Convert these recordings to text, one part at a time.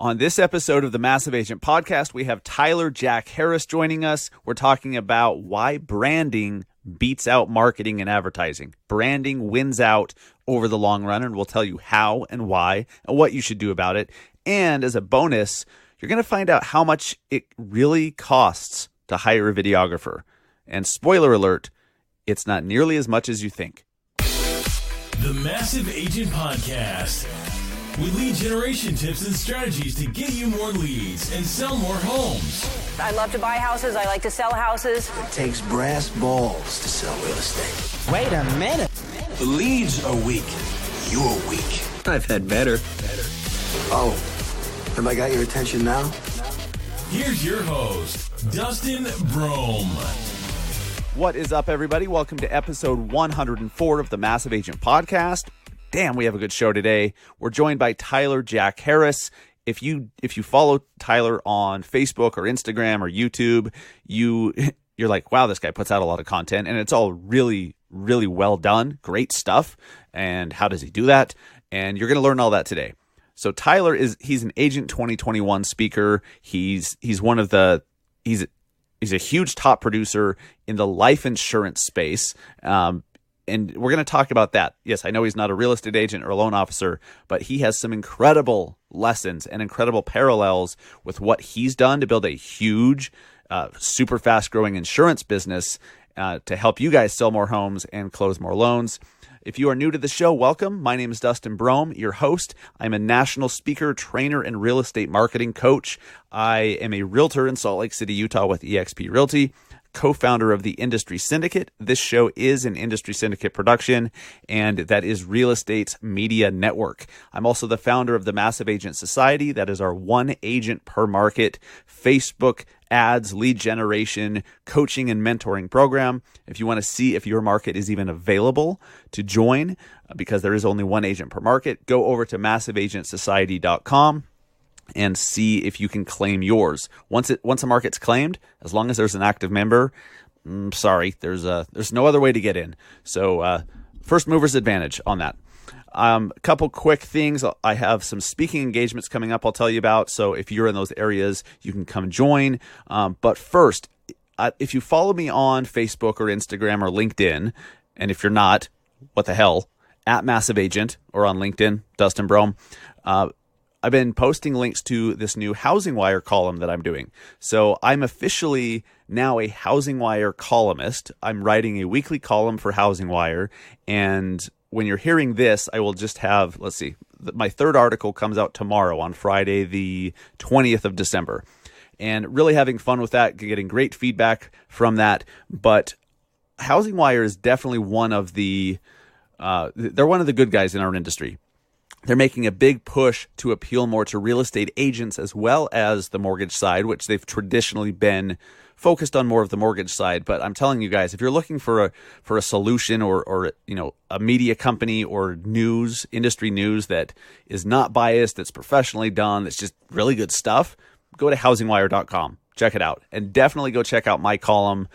On this episode of the Massive Agent Podcast, we have Tyler Jack Harris joining us. We're talking about why branding beats out marketing and advertising. Branding wins out over the long run, and we'll tell you how and why and what you should do about it. And as a bonus, you're going to find out how much it really costs to hire a videographer. And spoiler alert, it's not nearly as much as you think. The Massive Agent Podcast. With lead generation tips and strategies to get you more leads and sell more homes. I love to buy houses. I like to sell houses. It takes brass balls to sell real estate. Wait a minute. The leads are weak. You're weak. I've had better. Oh, have I got your attention now? Here's your host, Dustin Brohm. What is up, everybody? Welcome to episode 104 of the Massive Agent Podcast. Damn, we have a good show today. We're joined by Tyler Jack Harris. If you follow Tyler on Facebook or Instagram or YouTube, you're like, wow, this guy puts out a lot of content, and it's all really, really well done. Great stuff. And how does he do that? And you're going to learn all that today. So Tyler he's an Agent 2021 speaker. He's a huge top producer in the life insurance space. And we're going to talk about that. Yes, I know he's not a real estate agent or a loan officer, but he has some incredible lessons and incredible parallels with what he's done to build a huge, super fast growing insurance business to help you guys sell more homes and close more loans. If you are new to the show, welcome. My name is Dustin Brohm, your host. I'm a national speaker, trainer, and real estate marketing coach. I am a realtor in Salt Lake City, Utah with eXp Realty, co-founder of the Industry Syndicate. This show is an Industry Syndicate production, and that is real estate's media network. I'm also the founder of the Massive Agent Society. That is our one agent per market Facebook ads, lead generation, coaching, and mentoring program. If you want to see if your market is even available to join, because there is only one agent per market, go over to massiveagentsociety.com and see if you can claim yours. Once a market's claimed, as long as there's an active member, there's no other way to get in. So first mover's advantage on that. A couple quick things. I have some speaking engagements coming up I'll tell you about. So if you're in those areas, you can come join. But first, if you follow me on Facebook or Instagram or LinkedIn, and if you're not, what the hell, at Massive Agent or on LinkedIn, Dustin Brohm, I've been posting links to this new Housing Wire column that I'm doing. So I'm officially now a Housing Wire columnist. I'm writing a weekly column for Housing Wire. And when you're hearing this, I will just have, my third article comes out tomorrow on Friday, the 20th of December. And really having fun with that, getting great feedback from that. But Housing Wire is definitely they're one of the good guys in our industry. They're making a big push to appeal more to real estate agents as well as the mortgage side, which they've traditionally been focused on more of the mortgage side. But I'm telling you guys, if you're looking for a solution or a media company or industry news that is not biased, that's professionally done, that's just really good stuff, go to housingwire.com. Check it out. And definitely go check out my column.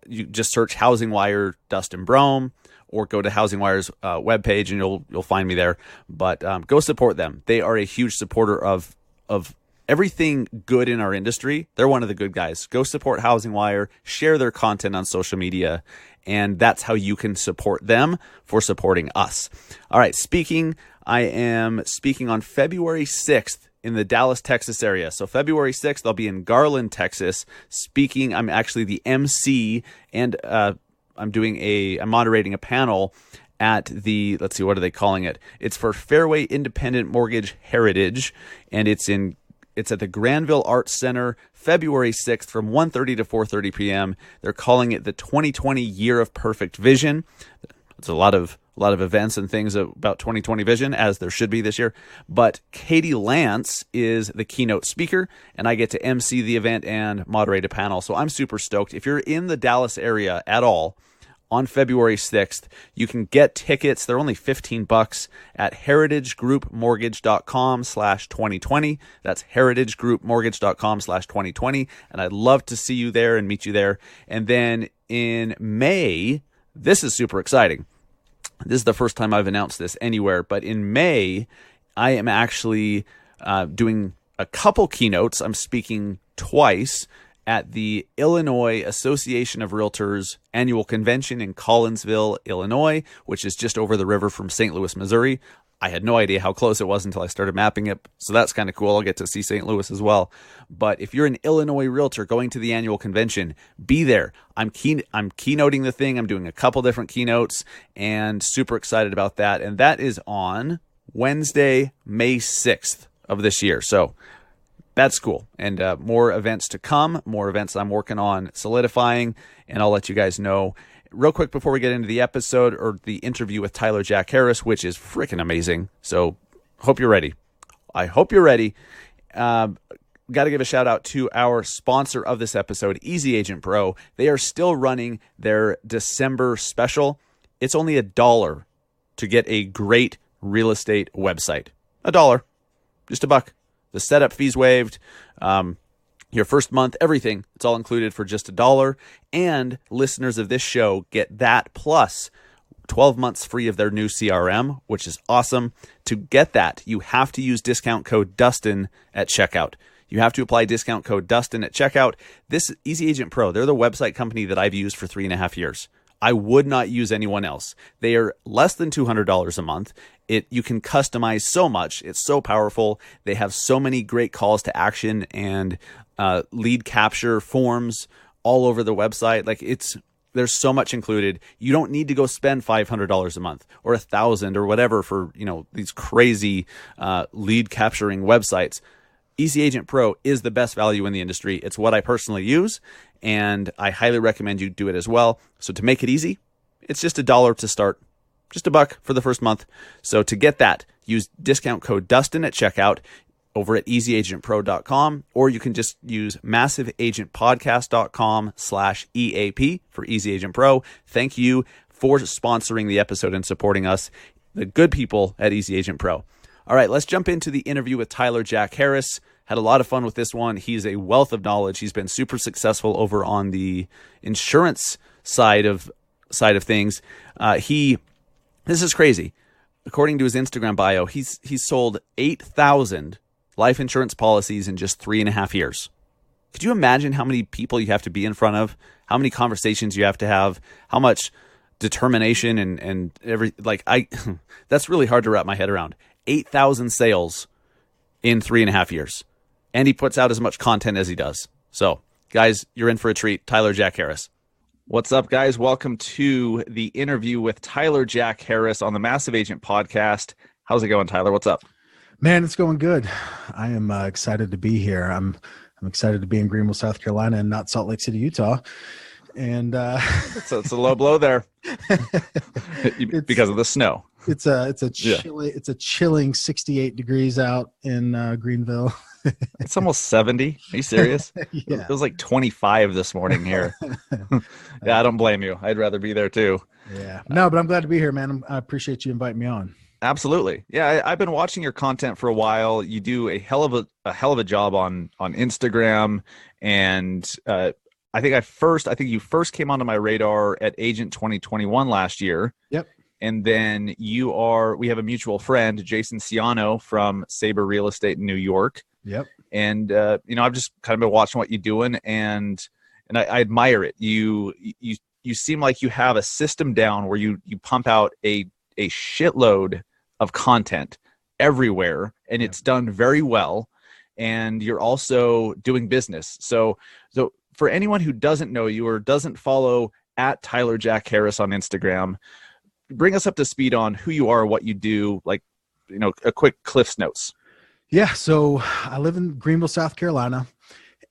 You just search Housing Wire Dustin Brohm, or go to Housing Wire's webpage and you'll find me there. But go support them. They are a huge supporter of everything good in our industry. They're one of the good guys. Go support Housing Wire, share their content on social media, and that's how you can support them for supporting us. All right, I am speaking on February 6th in the Dallas, Texas area. So February 6th, I'll be in Garland, Texas, speaking. I'm actually the MC, and I'm moderating a panel at the, what are they calling it? It's for Fairway Independent Mortgage Heritage, and it's at the Granville Arts Center, February 6th from 1:30 to 4:30 p.m. They're calling it the 2020 Year of Perfect Vision. It's a lot of events and things about 2020 vision, as there should be this year. But Katie Lance is the keynote speaker, and I get to MC the event and moderate a panel. So I'm super stoked. If you're in the Dallas area at all, on February 6th, you can get tickets. They're only $15 at heritagegroupmortgage.com/2020. That's heritagegroupmortgage.com/2020. And I'd love to see you there and meet you there. And then in May, this is super exciting. This is the first time I've announced this anywhere, but in May, I am actually doing a couple keynotes. I'm speaking twice at the Illinois Association of Realtors annual convention in Collinsville, Illinois, which is just over the river from St. Louis, Missouri. I had no idea how close it was until I started mapping it. So that's kind of cool. I'll get to see St. Louis as well. But if you're an Illinois realtor going to the annual convention, be there. I'm keynoting the thing. I'm doing a couple different keynotes and super excited about that. And that is on Wednesday, May 6th of this year. So that's cool. And more events to come, more events I'm working on solidifying, and I'll let you guys know. Real quick before we get into the episode or the interview with Tyler Jack Harris, which is freaking amazing. So hope you're ready. I hope you're ready. Got to give a shout out to our sponsor of this episode, Easy Agent Pro. They are still running their December special. It's only $1 to get a great real estate website. $1, just $1. The setup fees waived, your first month, everything. It's all included for just $1. And listeners of this show get that plus 12 months free of their new CRM, which is awesome. To get that, you have to use discount code Dustin at checkout. You have to apply discount code Dustin at checkout. This Easy Agent Pro, they're the website company that I've used for 3.5 years. I would not use anyone else. They are less than $200 a month. You can customize so much. It's so powerful. They have so many great calls to action and lead capture forms all over the website. There's so much included. You don't need to go spend $500 a month or $1,000 or whatever for these crazy lead capturing websites. Easy Agent Pro is the best value in the industry. It's what I personally use, and I highly recommend you do it as well. So to make it easy, it's just $1 to start, just $1 for the first month. So to get that, use discount code Dustin at checkout over at easyagentpro.com, or you can just use massiveagentpodcast.com/EAP for Easy Agent Pro. Thank you for sponsoring the episode and supporting us, the good people at Easy Agent Pro. All right, let's jump into the interview with Tyler Jack Harris. Had a lot of fun with this one. He's a wealth of knowledge. He's been super successful over on the insurance side of things. This is crazy. According to his Instagram bio, he's sold 8,000 life insurance policies in just 3.5 years. Could you imagine how many people you have to be in front of? How many conversations you have to have? How much determination and that's really hard to wrap my head around. 8,000 sales in 3.5 years. And he puts out as much content as he does. So, guys, you're in for a treat. Tyler Jack Harris. What's up, guys? Welcome to the interview with Tyler Jack Harris on the Massive Agent Podcast. How's it going, Tyler? What's up? Man, it's going good. I am excited to be here. I'm excited to be in Greenville, South Carolina, and not Salt Lake City, Utah. And so it's a low blow there because of the snow. It's a chilling 68 degrees out in Greenville. It's almost 70. Are you serious? Yeah. It was like 25 this morning here. Yeah, I don't blame you. I'd rather be there too. Yeah. No, but I'm glad to be here, man. I appreciate you inviting me on. Absolutely. Yeah, I've been watching your content for a while. You do a hell of a job on Instagram, and I think you first came onto my radar at Agent 2021 last year. Yep. And then we have a mutual friend, Jason Ciano from Sabre Real Estate in New York. Yep. And I've just kind of been watching what you're doing, and I admire it. You seem like you have a system down where you pump out a shitload of content everywhere, and it's done very well. And you're also doing business. So for anyone who doesn't know you or doesn't follow at Tyler Jack Harris on Instagram, bring us up to speed on who you are, what you do, a quick Cliff's Notes. Yeah. So I live in Greenville, South Carolina,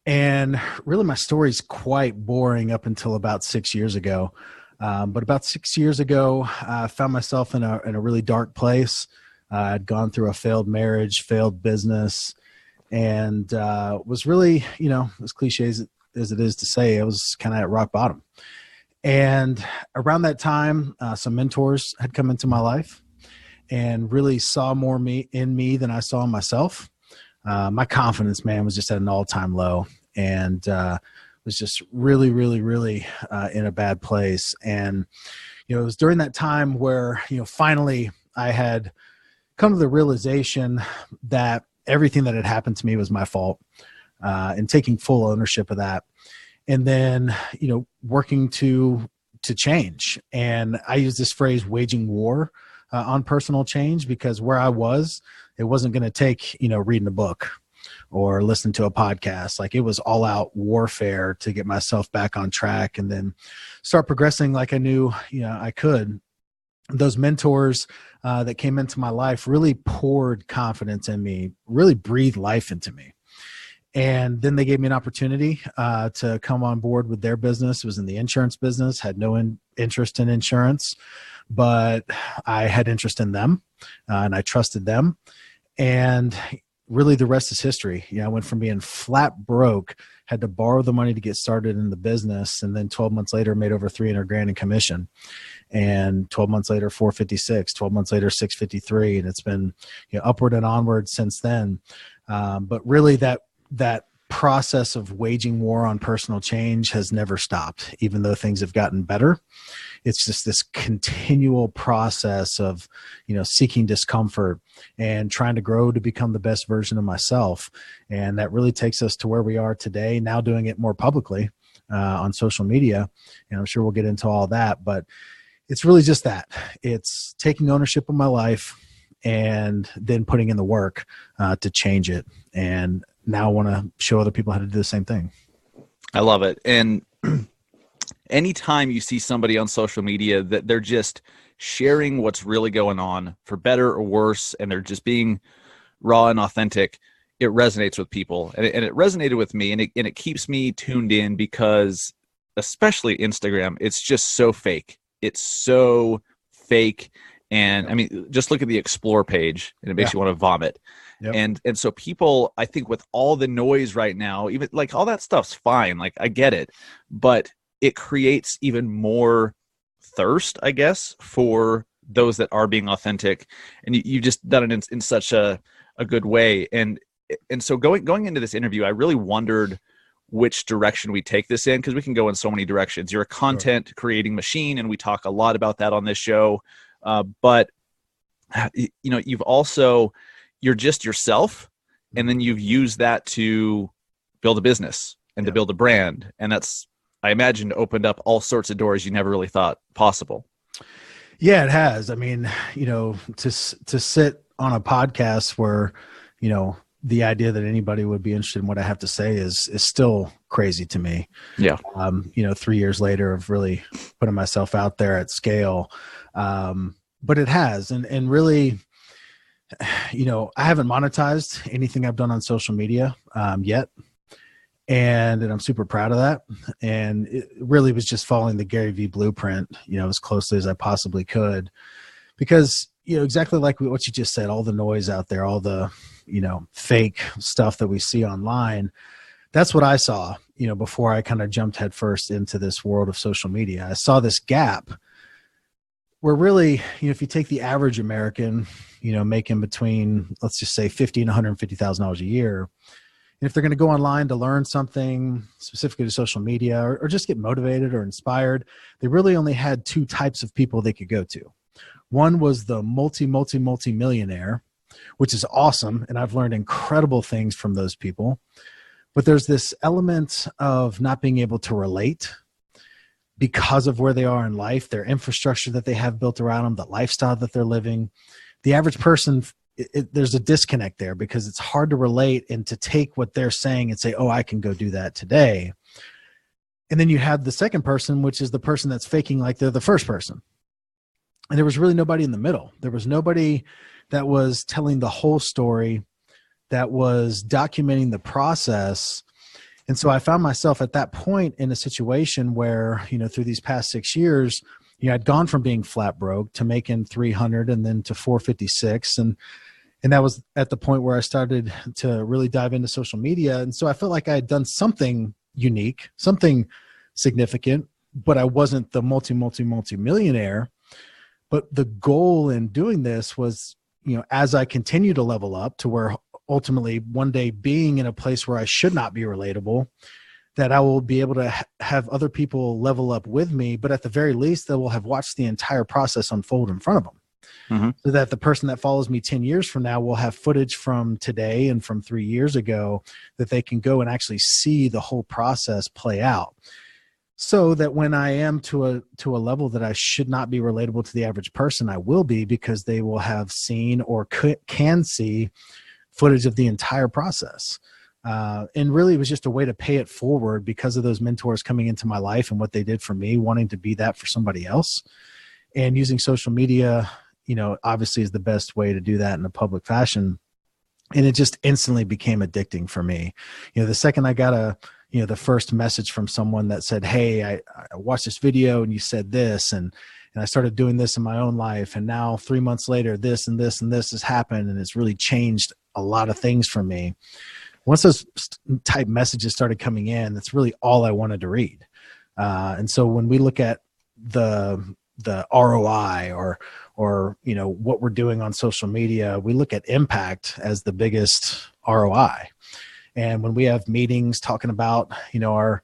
and really my story's quite boring up until about 6 years ago. But about 6 years ago, I found myself in a really dark place. I'd gone through a failed marriage, failed business, and was really, as cliche as it is to say, I was kind of at rock bottom. And around that time, some mentors had come into my life and really saw more in me than I saw in myself. My confidence, man, was just at an all-time low, and was just really, really, really in a bad place. And, it was during that time where, finally I had come to the realization that everything that had happened to me was my fault, and taking full ownership of that. And then, working to change. And I use this phrase, waging war on personal change, because where I was, it wasn't going to take, reading a book or listening to a podcast. Like, it was all out warfare to get myself back on track and then start progressing like I knew, I could. Those mentors that came into my life really poured confidence in me, really breathed life into me. And then they gave me an opportunity to come on board with their business. It was in the insurance business, had no interest in insurance, but I had interest in them, and I trusted them. And really the rest is history. I went from being flat broke, had to borrow the money to get started in the business. And then 12 months later, made over $300,000 in commission. And 12 months later, 456, 12 months later, 653. And it's been upward and onward since then. But really that process of waging war on personal change has never stopped, even though things have gotten better. It's just this continual process of, seeking discomfort and trying to grow to become the best version of myself. And that really takes us to where we are today, now doing it more publicly on social media. And I'm sure we'll get into all that, but it's really just that. It's taking ownership of my life and then putting in the work to change it. And now I want to show other people how to do the same thing. I love it. And anytime you see somebody on social media that they're just sharing what's really going on, for better or worse, and they're just being raw and authentic, it resonates with people. And it resonated with me, and it keeps me tuned in, because especially Instagram, it's just so fake. It's so fake. And I mean, just look at the explore page and it makes you want to vomit. Yep. And so people, I think, with all the noise right now, even like all that stuff's fine. Like, I get it, but it creates even more thirst, I guess, for those that are being authentic. And you've just done it in such a good way. And so going into this interview, I really wondered which direction we take this in, because we can go in so many directions. You're a content creating machine, and we talk a lot about that on this show. But you've also, you're just yourself, and then you've used that to build a business and to build a brand. And that's, I imagine, opened up all sorts of doors you never really thought possible. Yeah, it has. I mean, to sit on a podcast where, the idea that anybody would be interested in what I have to say is still crazy to me. Yeah. 3 years later of really putting myself out there at scale. But it has, and really, I haven't monetized anything I've done on social media yet. And I'm super proud of that. And it really was just following the Gary Vee blueprint, as closely as I possibly could, because, exactly like what you just said, all the noise out there, all the, fake stuff that we see online, that's what I saw, before I kind of jumped headfirst into this world of social media. I saw this gap where really, if you take the average American, making between, let's just say, $50,000 and $150,000 a year, and if they're going to go online to learn something specifically to social media, or just get motivated or inspired, they really only had two types of people they could go to. One was the multi-millionaire, which is awesome. And I've learned incredible things from those people. But there's this element of not being able to relate because of where they are in life, their infrastructure that they have built around them, the lifestyle that they're living. The average person, there's a disconnect there, because it's hard to relate and to take what they're saying and say, oh, I can go do that today. And then you have the second person, which is the person that's faking like they're the first person. And there was really nobody in the middle. There was nobody that was telling the whole story, that was documenting the process. And so I found myself at that point in a situation where, through these past 6 years, I'd gone from being flat broke to making 300 and then to 456. And that was at the point where I started to really dive into social media. And so I felt like I had done something unique, something significant, but I wasn't the multi-millionaire. But the goal in doing this was, as I continue to level up to where ultimately one day being in a place where I should not be relatable, that I will be able to have other people level up with me, but at the very least, they will have watched the entire process unfold in front of them. so that the person that follows me 10 years from now will have footage from today and from 3 years ago that they can go and actually see the whole process play out. So that when I am to a level that I should not be relatable to the average person, I will be, because they will have seen or can see footage of the entire process. And really, it was just a way to pay it forward because of those mentors coming into my life and what they did for me, wanting to be that for somebody else. And using social media, obviously is the best way to do that in a public fashion. And it just instantly became addicting for me. The second I got the first message from someone that said, hey, I watched this video and you said this, and I started doing this in my own life. And now 3 months later, this and this and this has happened. And it's really changed a lot of things for me. Once those type messages started coming in, that's really all I wanted to read. And so when we look at the ROI or what we're doing on social media, we look at impact as the biggest ROI. And when we have meetings talking about, our,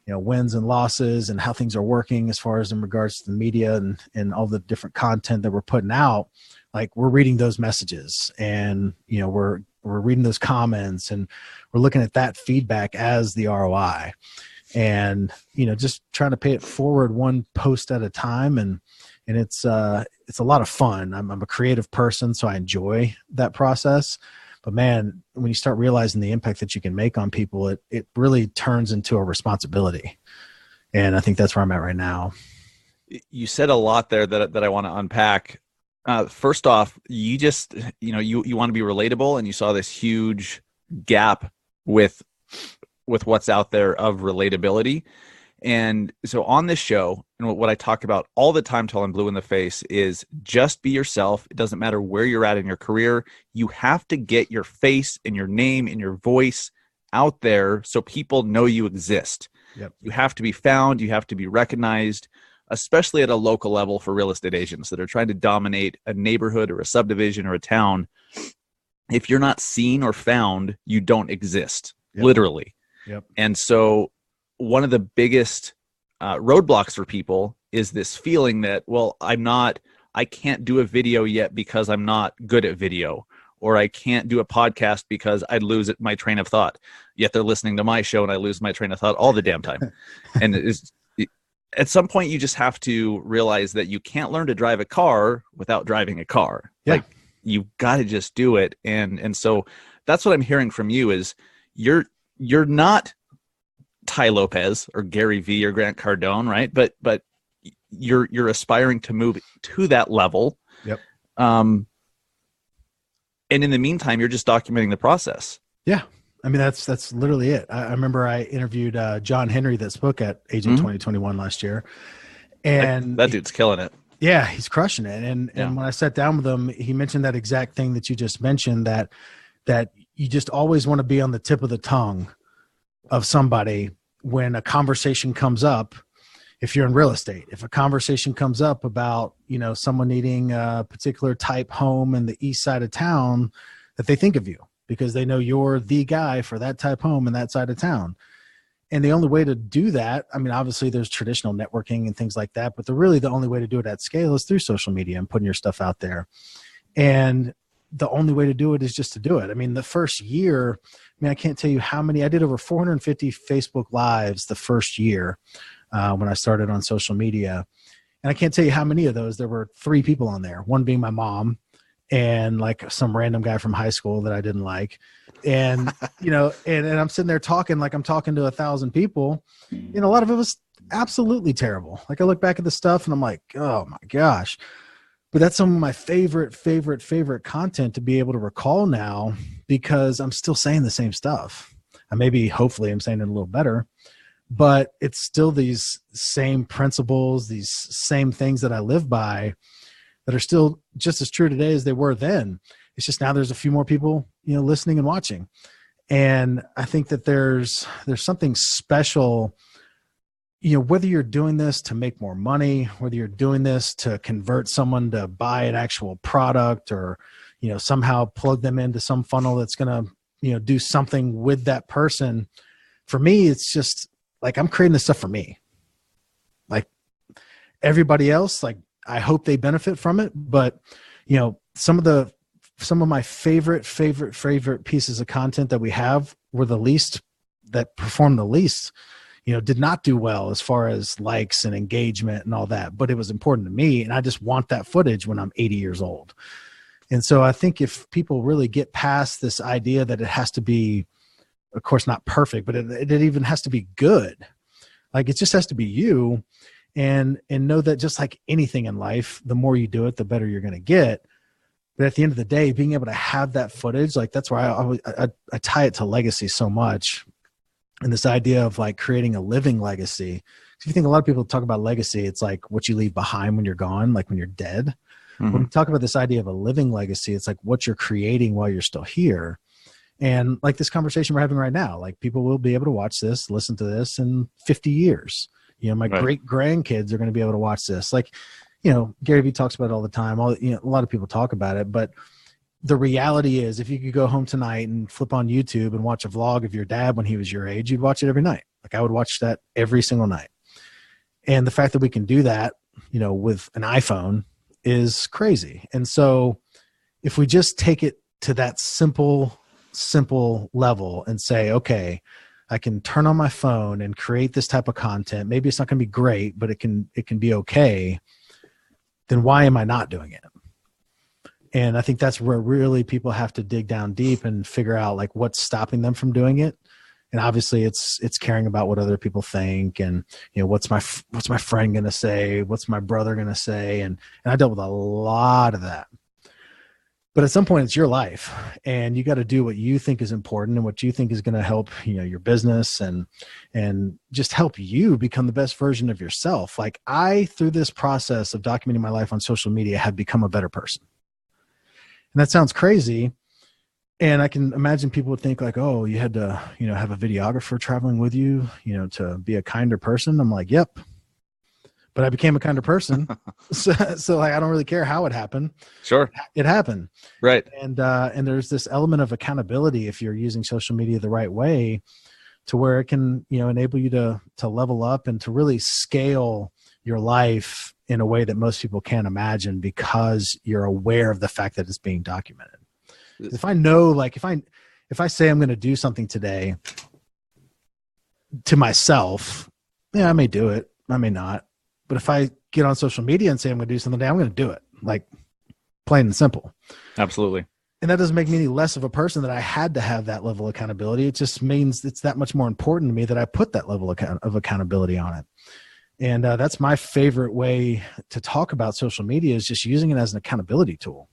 wins and losses and how things are working as far as in regards to the media and all the different content that we're putting out, like we're reading those messages and, we're reading those comments and we're looking at that feedback as the ROI, and, just trying to pay it forward one post at a time. And it's a lot of fun. I'm a creative person, so I enjoy that process. But man, when you start realizing the impact that you can make on people, it really turns into a responsibility. And I think that's where I'm at right now. You said a lot there that I want to unpack. First off, you just, you want to be relatable, and you saw this huge gap with what's out there of relatability. And so on this show, and what I talk about all the time till I'm blue in the face, is just be yourself. It doesn't matter where you're at in your career. You have to get your face and your name and your voice out there so people know you exist. Yep. You have to be found. You have to be recognized, especially at a local level for real estate agents that are trying to dominate a neighborhood or a subdivision or a town. If you're not seen or found, you don't exist, literally. Yep. And so one of the biggest roadblocks for people is this feeling that, well, I can't do a video yet because I'm not good at video, or I can't do a podcast because I'd lose my train of thought. Yet they're listening to my show and I lose my train of thought all the damn time. And at some point you just have to realize that you can't learn to drive a car without driving a car. Yeah. Like, you've got to just do it. And so that's what I'm hearing from you is you're not Ty Lopez or Gary Vee or Grant Cardone, right? But you're aspiring to move to that level. Yep. And in the meantime, you're just documenting the process. Yeah. I mean, that's literally it. I remember I interviewed John Henry that spoke at Agent 2021 last year. And that dude's killing it. Yeah, he's crushing it. And when I sat down with him, he mentioned that exact thing that you just mentioned, that you just always want to be on the tip of the tongue of somebody when a conversation comes up. If you're in real estate, if a conversation comes up about, someone needing a particular type home in the east side of town, that they think of you because they know you're the guy for that type home in that side of town. And the only way to do that, I mean, obviously there's traditional networking and things like that, but the only way to do it at scale is through social media and putting your stuff out there. And the only way to do it is just to do it. I mean, the first year, I can't tell you how many, I did over 450 Facebook Lives the first year when I started on social media. And I can't tell you how many of those, there were 3 people on there, one being my mom and like some random guy from high school that I didn't like. And, and I'm sitting there talking like I'm talking to 1,000 people. A lot of it was absolutely terrible. Like I look back at the stuff and I'm like, oh my gosh. But that's some of my favorite content to be able to recall now, because I'm still saying the same stuff. Hopefully I'm saying it a little better, but it's still these same principles, these same things that I live by that are still just as true today as they were then. It's just now there's a few more people, listening and watching. And I think that there's something special, whether you're doing this to make more money, whether you're doing this to convert someone to buy an actual product or, somehow plug them into some funnel that's going to, do something with that person. For me, it's just like, I'm creating this stuff for me. Like everybody else, like I hope they benefit from it. But, some of my favorite pieces of content that we have were that performed the least, did not do well as far as likes and engagement and all that, but it was important to me. And I just want that footage when I'm 80 years old. And so I think if people really get past this idea that it has to be, of course, not perfect, but it even has to be good. Like, it just has to be you, and know that just like anything in life, the more you do it, the better you're going to get. But at the end of the day, being able to have that footage, like, that's why I tie it to legacy so much. And this idea of like creating a living legacy. If you think a lot of people talk about legacy, it's like what you leave behind when you're gone, like when you're dead. Mm-hmm. When we talk about this idea of a living legacy, it's like what you're creating while you're still here. And like this conversation we're having right now, like people will be able to watch this, listen to this in 50 years. My great grandkids are going to be able to watch this. Like, Gary Vee talks about it all the time. A lot of people talk about it, but the reality is, if you could go home tonight and flip on YouTube and watch a vlog of your dad when he was your age, you'd watch it every night. Like, I would watch that every single night. And the fact that we can do that, with an iPhone is crazy. And so if we just take it to that simple level and say, okay, I can turn on my phone and create this type of content. Maybe it's not going to be great, but it can be okay. Then why am I not doing it? And I think that's where really people have to dig down deep and figure out like what's stopping them from doing it. And obviously it's caring about what other people think, and, what's my friend going to say? What's my brother going to say? And I dealt with a lot of that. But at some point it's your life, and you got to do what you think is important and what you think is going to help, your business and just help you become the best version of yourself. Like, through this process of documenting my life on social media, have become a better person. And that sounds crazy. And I can imagine people would think like, oh, you had to, have a videographer traveling with you, to be a kinder person. I'm like, yep. But I became a kinder person. so like, I don't really care how it happened. Sure. It happened. Right. And there's this element of accountability if you're using social media the right way, to where it can, enable you to level up and to really scale your life in a way that most people can't imagine, because you're aware of the fact that it's being documented. If I know, like, if I say I'm going to do something today to myself, I may do it, I may not. But if I get on social media and say I'm going to do something today, I'm going to do it, like, plain and simple. Absolutely. And that doesn't make me any less of a person that I had to have that level of accountability. It just means it's that much more important to me that I put that level of accountability on it. And that's my favorite way to talk about social media, is just using it as an accountability tool,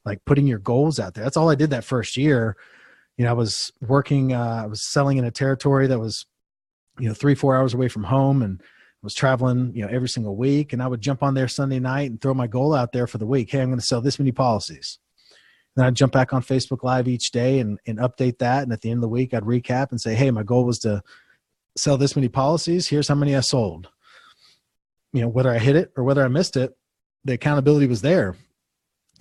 like putting your goals out there. That's all I did that first year. I was working, I was selling in a territory that was, 3-4 hours away from home, and was traveling, every single week. And I would jump on there Sunday night and throw my goal out there for the week. Hey, I'm going to sell this many policies. Then I'd jump back on Facebook Live each day and update that. And at the end of the week, I'd recap and say, hey, my goal was to sell this many policies. Here's how many I sold. Whether I hit it or whether I missed it, the accountability was there.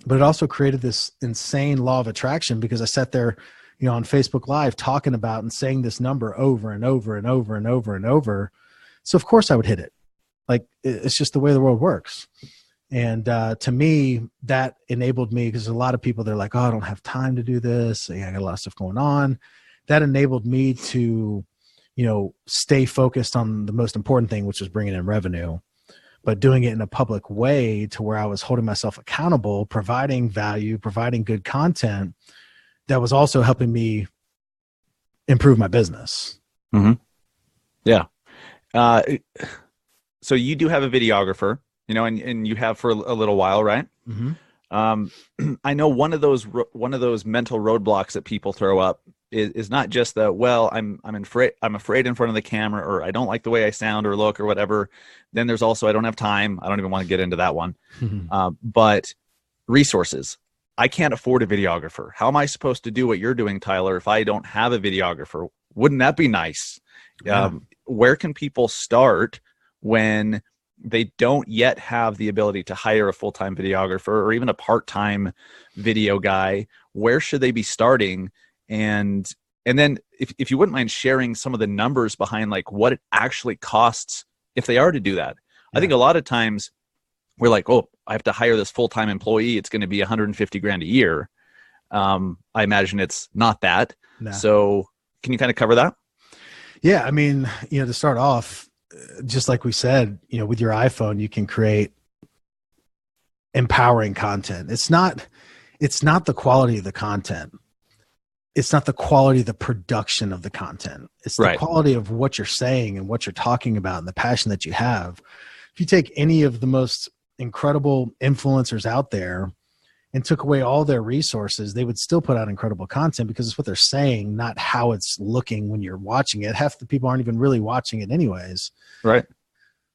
But it also created this insane law of attraction, because I sat there, on Facebook Live talking about and saying this number over and over and over and over and over. So of course I would hit it. Like, it's just the way the world works. And to me, that enabled me, because a lot of people, they're like, oh, I don't have time to do this. I got a lot of stuff going on. That enabled me to, stay focused on the most important thing, which was bringing in revenue, but doing it in a public way, to where I was holding myself accountable, providing value, providing good content that was also helping me improve my business. Mm-hmm. Yeah. So you do have a videographer, and you have for a little while, right? Mm-hmm. I know one of those mental roadblocks that people throw up is not just the, well, I'm afraid in front of the camera, or I don't like the way I sound or look or whatever. Then there's also, I don't have time. I don't even want to get into that one. Mm-hmm. But resources. I can't afford a videographer. How am I supposed to do what you're doing, Tyler, if I don't have a videographer? Wouldn't that be nice? Yeah. Where can people start when they don't yet have the ability to hire a full-time videographer or even a part-time video guy? Where should they be starting? And then if you wouldn't mind sharing some of the numbers behind like what it actually costs if they are to do that. Yeah. I think a lot of times we're like, oh, I have to hire this full-time employee. It's going to be 150 grand a year. I imagine it's not that. No. So can you kind of cover that? Yeah. I mean, to start off, just like we said, with your iPhone, you can create empowering content. It's not the quality of the content. It's not the quality of the production of the content. It's the quality of what you're saying and what you're talking about and the passion that you have. If you take any of the most incredible influencers out there and took away all their resources, they would still put out incredible content because it's what they're saying, not how it's looking when you're watching it. Half the people aren't even really watching it anyways. Right.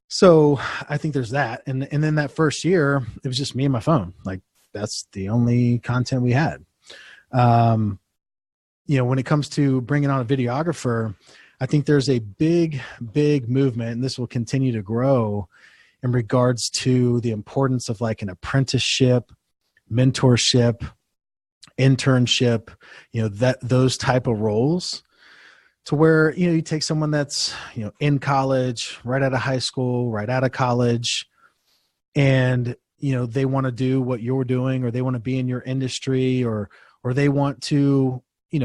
So I think there's that. And then that first year, it was just me and my phone. Like, that's the only content we had. When it comes to bringing on a videographer, I think there's a big, big movement, and this will continue to grow in regards to the importance of like an apprenticeship, mentorship, internship, those type of roles, to where, you take someone that's, in college, right out of high school, right out of college, and, they want to do what you're doing, or they want to be in your industry, or they want to,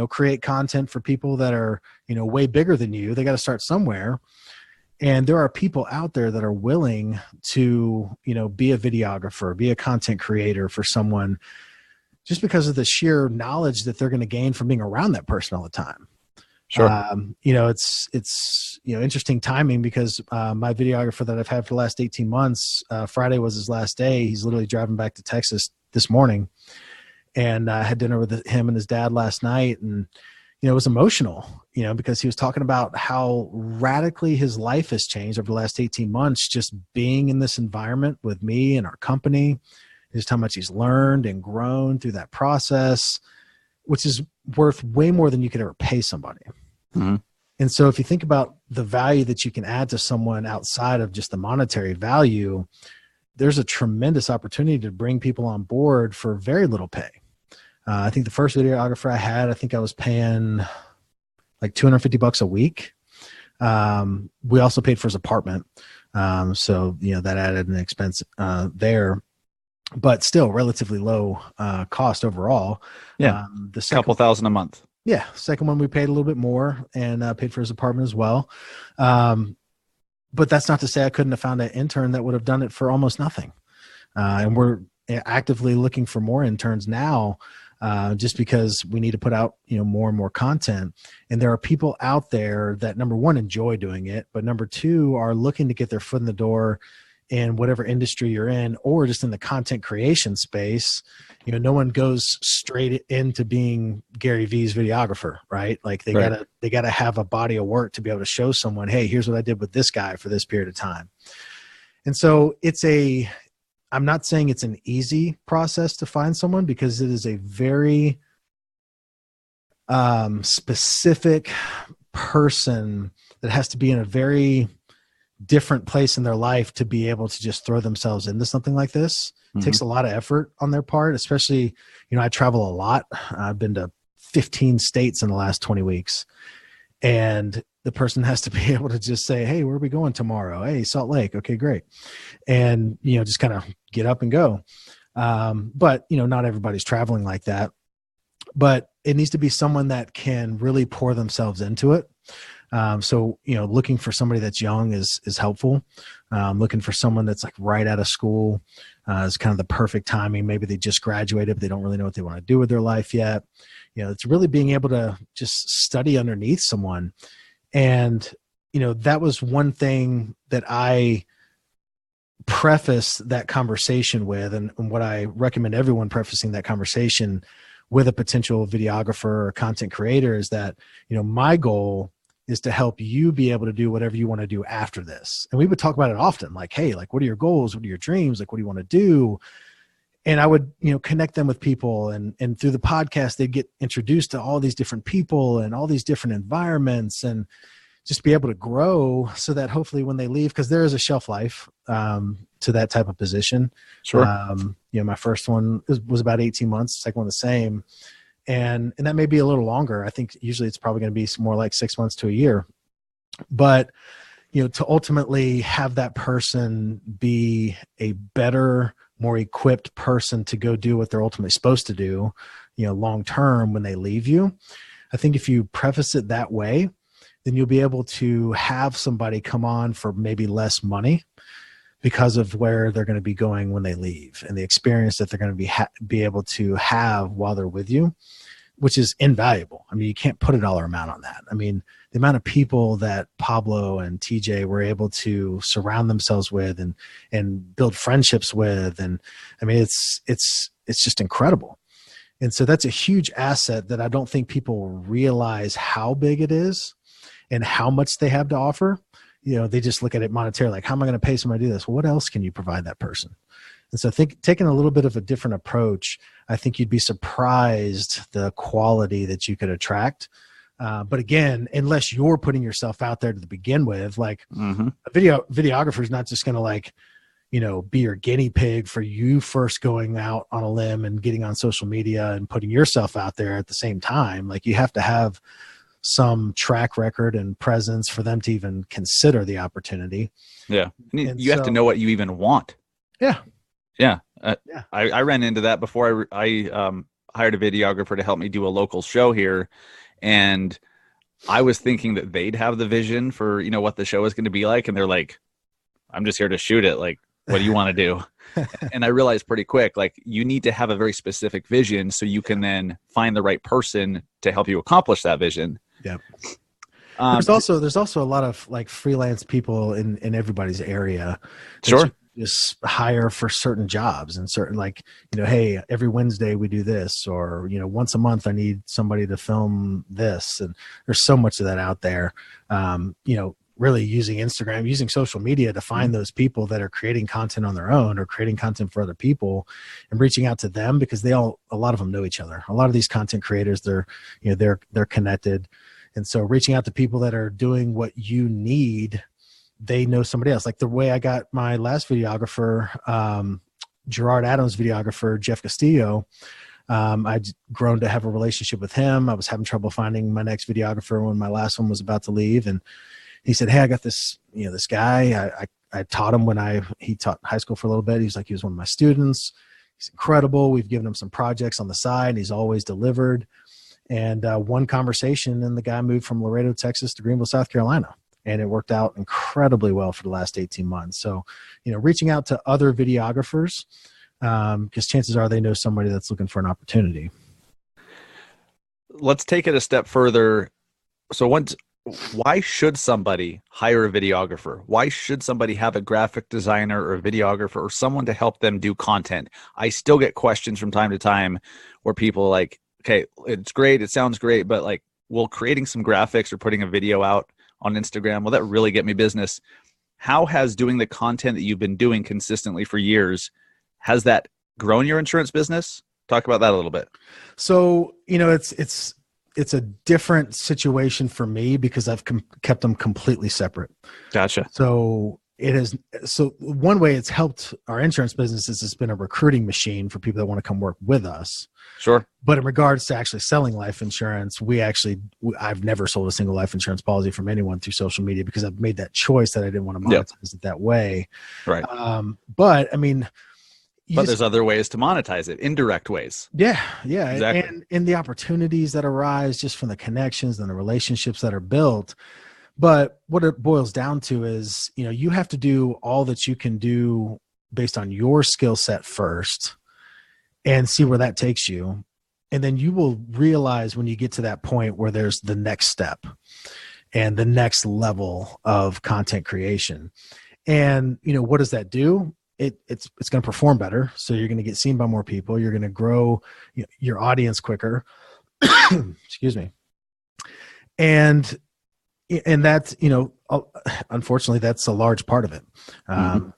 create content for people that are, way bigger than you. They got to start somewhere. And there are people out there that are willing to, be a videographer, be a content creator for someone, just because of the sheer knowledge that they're going to gain from being around that person all the time. Sure. It's interesting timing, because my videographer that I've had for the last 18 months, Friday was his last day. He's literally driving back to Texas this morning. And I had dinner with him and his dad last night, and it was emotional, because he was talking about how radically his life has changed over the last 18 months, just being in this environment with me and our company, just how much he's learned and grown through that process, which is worth way more than you could ever pay somebody. Mm-hmm. And so if you think about the value that you can add to someone outside of just the monetary value, there's a tremendous opportunity to bring people on board for very little pay. I think the first videographer I had, I think I was paying like $250 a week. We also paid for his apartment. So, that added an expense there, but still relatively low cost overall. Yeah. The second, couple thousand a month. Yeah. Second one, we paid a little bit more and paid for his apartment as well. But that's not to say I couldn't have found an intern that would have done it for almost nothing. And we're actively looking for more interns now, just because we need to put out, more and more content. And there are people out there that, number one, enjoy doing it, but number two, are looking to get their foot in the door in whatever industry you're in, or just in the content creation space. No one goes straight into being Gary V's videographer, right? Like they gotta have a body of work to be able to show someone, hey, here's what I did with this guy for this period of time. And so I'm not saying it's an easy process to find someone, because it is a very specific person that has to be in a very different place in their life to be able to just throw themselves into something like this. It takes a lot of effort on their part, especially, I travel a lot. I've been to 15 states in the last 20 weeks. And the person has to be able to just say, hey, where are we going tomorrow? Hey, Salt Lake. Okay, great. And, just kind of get up and go. But, not everybody's traveling like that. But it needs to be someone that can really pour themselves into it. So, looking for somebody that's young is helpful. Looking for someone that's like right out of school is kind of the perfect timing. Maybe they just graduated, but they don't really know what they want to do with their life yet. It's really being able to just study underneath someone. And, that was one thing that I preface that conversation with, and what I recommend everyone prefacing that conversation with a potential videographer or content creator is that, my goal is to help you be able to do whatever you want to do after this. And we would talk about it often, like, hey, like, what are your goals? What are your dreams? Like, what do you want to do? And I would, connect them with people, and through the podcast, they'd get introduced to all these different people and all these different environments, and just be able to grow so that hopefully when they leave, because there is a shelf life to that type of position. Sure. My first one was about 18 months, second one the same. And that may be a little longer. I think usually it's probably going to be more like 6 months to a year. But, to ultimately have that person be a better more equipped person to go do what they're ultimately supposed to do, long term when they leave you. I think if you preface it that way, then you'll be able to have somebody come on for maybe less money because of where they're going to be going when they leave and the experience that they're going to be able to have while they're with you, which is invaluable. I mean, you can't put a dollar amount on that. I mean, the amount of people that Pablo and TJ were able to surround themselves with and build friendships with, and I mean, it's just incredible. And so that's a huge asset that I don't think people realize how big it is and how much they have to offer. They just look at it monetarily, like, how am I going to pay somebody to do this? Well, what else can you provide that person? And so taking a little bit of a different approach, I think you'd be surprised the quality that you could attract. But again, unless you're putting yourself out there to begin with, like a videographer is not just going to be your guinea pig for you first going out on a limb and getting on social media and putting yourself out there at the same time. Like, you have to have some track record and presence for them to even consider the opportunity. Yeah. And you have to know what you even want. Yeah. Yeah. I ran into that before I hired a videographer to help me do a local show here. And I was thinking that they'd have the vision for, what the show is going to be like. And they're like, I'm just here to shoot it. Like, what do you want to do? And I realized pretty quick, like, you need to have a very specific vision so you can then find the right person to help you accomplish that vision. Yeah. There's also a lot of like freelance people in everybody's area. Sure. Just hire for certain jobs and certain, like, hey, every Wednesday we do this, or, once a month I need somebody to film this. And there's so much of that out there. Really using Instagram, using social media to find those people that are creating content on their own or creating content for other people and reaching out to them, because a lot of them know each other. A lot of these content creators, they're connected. And so reaching out to people that are doing what you need, they know somebody else. Like the way I got my last videographer, Gerard Adams' videographer, Jeff Castillo, I'd grown to have a relationship with him. I was having trouble finding my next videographer when my last one was about to leave. And he said, hey, I got this, this guy. I taught him he taught high school for a little bit. He was one of my students. He's incredible. We've given him some projects on the side, and he's always delivered. And one conversation, and the guy moved from Laredo, Texas to Greenville, South Carolina. And it worked out incredibly well for the last 18 months. So, reaching out to other videographers, because chances are they know somebody that's looking for an opportunity. Let's take it a step further. So why should somebody hire a videographer? Why should somebody have a graphic designer or a videographer or someone to help them do content? I still get questions from time to time where people are like, okay, it's great, it sounds great, but like, will creating some graphics or putting a video out on Instagram, will that really get me business? How has doing the content that you've been doing consistently for years, has that grown your insurance business? Talk about that a little bit. So, it's a different situation for me because I've kept them completely separate. Gotcha. So one way it's helped our insurance business is it's been a recruiting machine for people that want to come work with us. Sure. But in regards to actually selling life insurance, I've never sold a single life insurance policy from anyone through social media because I've made that choice that I didn't want to monetize it that way. Right. But I mean, there's other ways to monetize it, indirect ways. Yeah. Exactly. And the opportunities that arise just from the connections and the relationships that are built. But what it boils down to is, you have to do all that you can do based on your skill set first and see where that takes you. And then you will realize when you get to that point where there's the next step and the next level of content creation. And, what does that do? It's going to perform better. So you're going to get seen by more people. You're going to grow your audience quicker. Excuse me. And that's, unfortunately, that's a large part of it.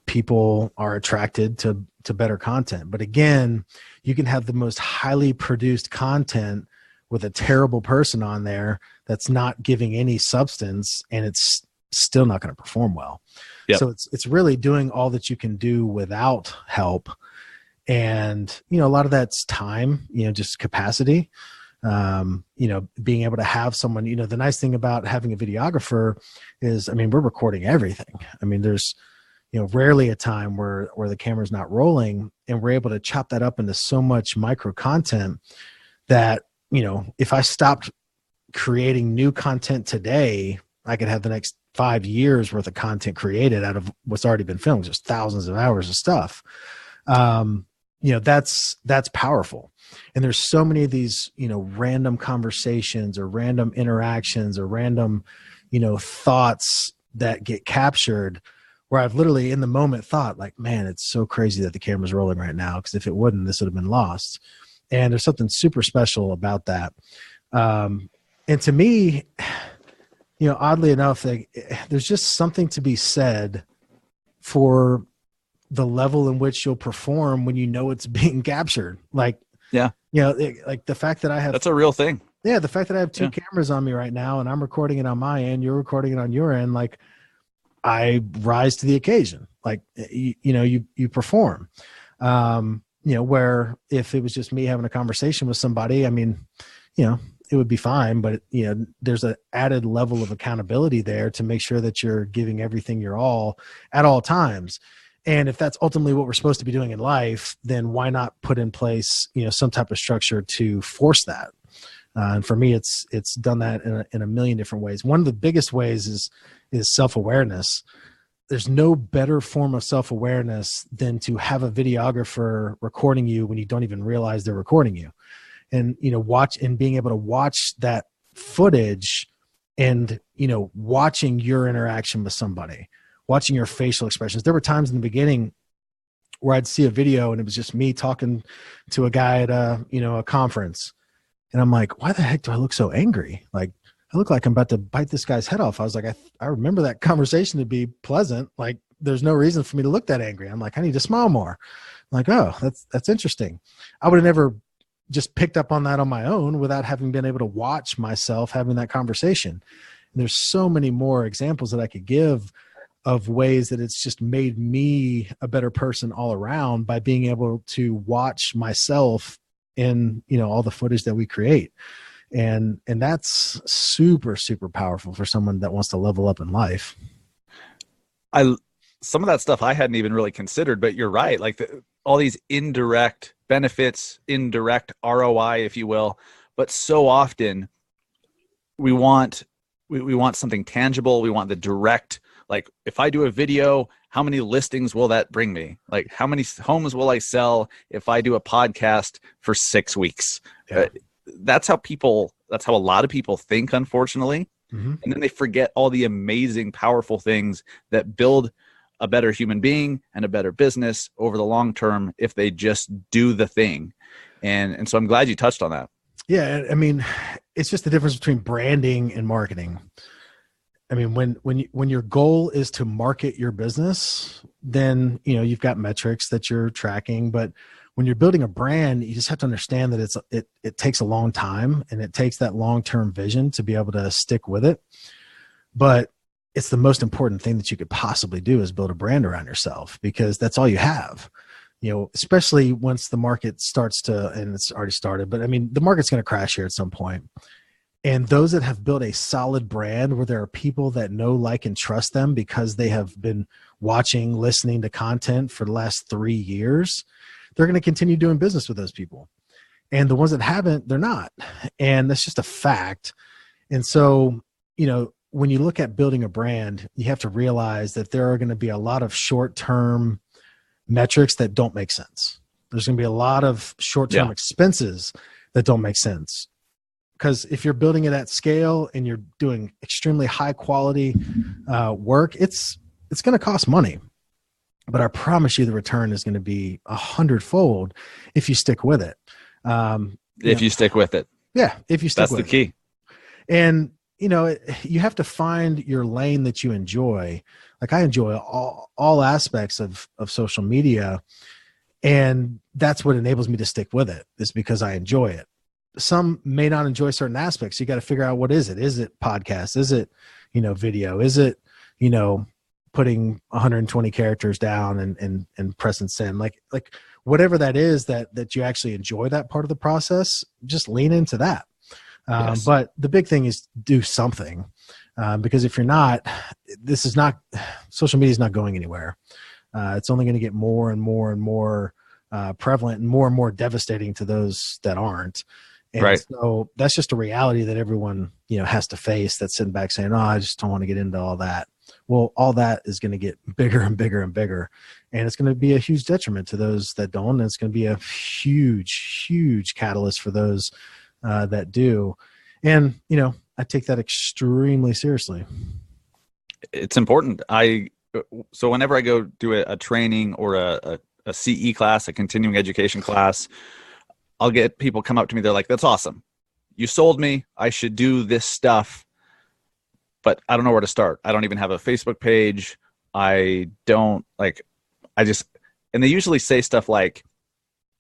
People are attracted to better content. But again, you can have the most highly produced content with a terrible person on there that's not giving any substance, and it's still not going to perform well. Yep. So it's really doing all that you can do without help. And, a lot of that's time, just capacity. Being able to have someone, the nice thing about having a videographer is, we're recording everything. There's, rarely a time where the camera's not rolling, and we're able to chop that up into so much micro content that, if I stopped creating new content today, I could have the next 5 years worth of content created out of what's already been filmed, just thousands of hours of stuff. That's powerful. And there's so many of these, random conversations or random interactions or random, thoughts that get captured where I've literally in the moment thought like, man, it's so crazy that the camera's rolling right now. Cause if it wouldn't, this would have been lost. And there's something super special about that. And to me, oddly enough, there's just something to be said for the level in which you'll perform when it's being captured. Like, like the fact that I have, that's a real thing. Yeah. The fact that I have two cameras on me right now and I'm recording it on my end, you're recording it on your end. Like I rise to the occasion. Like, you perform, where if it was just me having a conversation with somebody, I mean, it would be fine, but there's an added level of accountability there to make sure that you're giving everything your all at all times. And if that's ultimately what we're supposed to be doing in life, then why not put in place, some type of structure to force that? And for me, it's done that in a million different ways. One of the biggest ways is self-awareness. There's no better form of self-awareness than to have a videographer recording you when you don't even realize they're recording you. And, being able to watch that footage and, watching your interaction with somebody, watching your facial expressions. There were times in the beginning where I'd see a video and it was just me talking to a guy at a conference. And I'm like, why the heck do I look so angry? Like, I look like I'm about to bite this guy's head off. I was like, I remember that conversation to be pleasant. Like, there's no reason for me to look that angry. I'm like, I need to smile more. I'm like, oh, that's interesting. I would have never just picked up on that on my own without having been able to watch myself having that conversation. And there's so many more examples that I could give of ways that it's just made me a better person all around by being able to watch myself in, all the footage that we create. And that's super, super powerful for someone that wants to level up in life. Some of that stuff I hadn't even really considered, but you're right. Like all these indirect benefits, indirect ROI, if you will. But so often we want something tangible. We want the direct, like if I do a video, how many listings will that bring me? Like how many homes will I sell if I do a podcast for 6 weeks? Yeah. That's how a lot of people think, unfortunately. Mm-hmm. And then they forget all the amazing, powerful things that build a better human being and a better business over the long term if they just do the thing. And so I'm glad you touched on that. Yeah. I mean, it's just the difference between branding and marketing. I mean, when your goal is to market your business, then, you've got metrics that you're tracking, but when you're building a brand, you just have to understand that it takes a long time and it takes that long-term vision to be able to stick with it. But it's the most important thing that you could possibly do is build a brand around yourself, because that's all you have, especially once the market starts to, and it's already started, but I mean, the market's going to crash here at some point. And those that have built a solid brand where there are people that know, like, and trust them because they have been watching, listening to content for the last 3 years, they're going to continue doing business with those people. And the ones that haven't, they're not. And that's just a fact. And so, when you look at building a brand, you have to realize that there are going to be a lot of short-term metrics that don't make sense. There's going to be a lot of short-term expenses that don't make sense. Because if you're building it at scale and you're doing extremely high quality work, it's going to cost money. But I promise you the return is going to be 100-fold if you stick with it. If you stick with it. Yeah, if you stick with it. That's the key. And, you have to find your lane that you enjoy. Like I enjoy all aspects of social media. And that's what enables me to stick with it, is because I enjoy it. Some may not enjoy certain aspects. You got to figure out, what is it? Is it podcast? Is it, video? Is it, putting 120 characters down and press and send? Like whatever that is that you actually enjoy that part of the process, just lean into that. Yes. But the big thing is do something. Because if you're not, social media is not going anywhere. It's only going to get more and more and more prevalent and more devastating to those that aren't. And right. So that's just a reality that everyone, has to face, that's sitting back saying, oh, I just don't want to get into all that. Well, all that is going to get bigger and bigger and bigger. And it's going to be a huge detriment to those that don't. And it's going to be a huge, huge catalyst for those that do. And, I take that extremely seriously. It's important. So whenever I go do a training or a CE class, a continuing education class, I'll get people come up to me. They're like, that's awesome. You sold me. I should do this stuff, but I don't know where to start. I don't even have a Facebook page. And they usually say stuff like,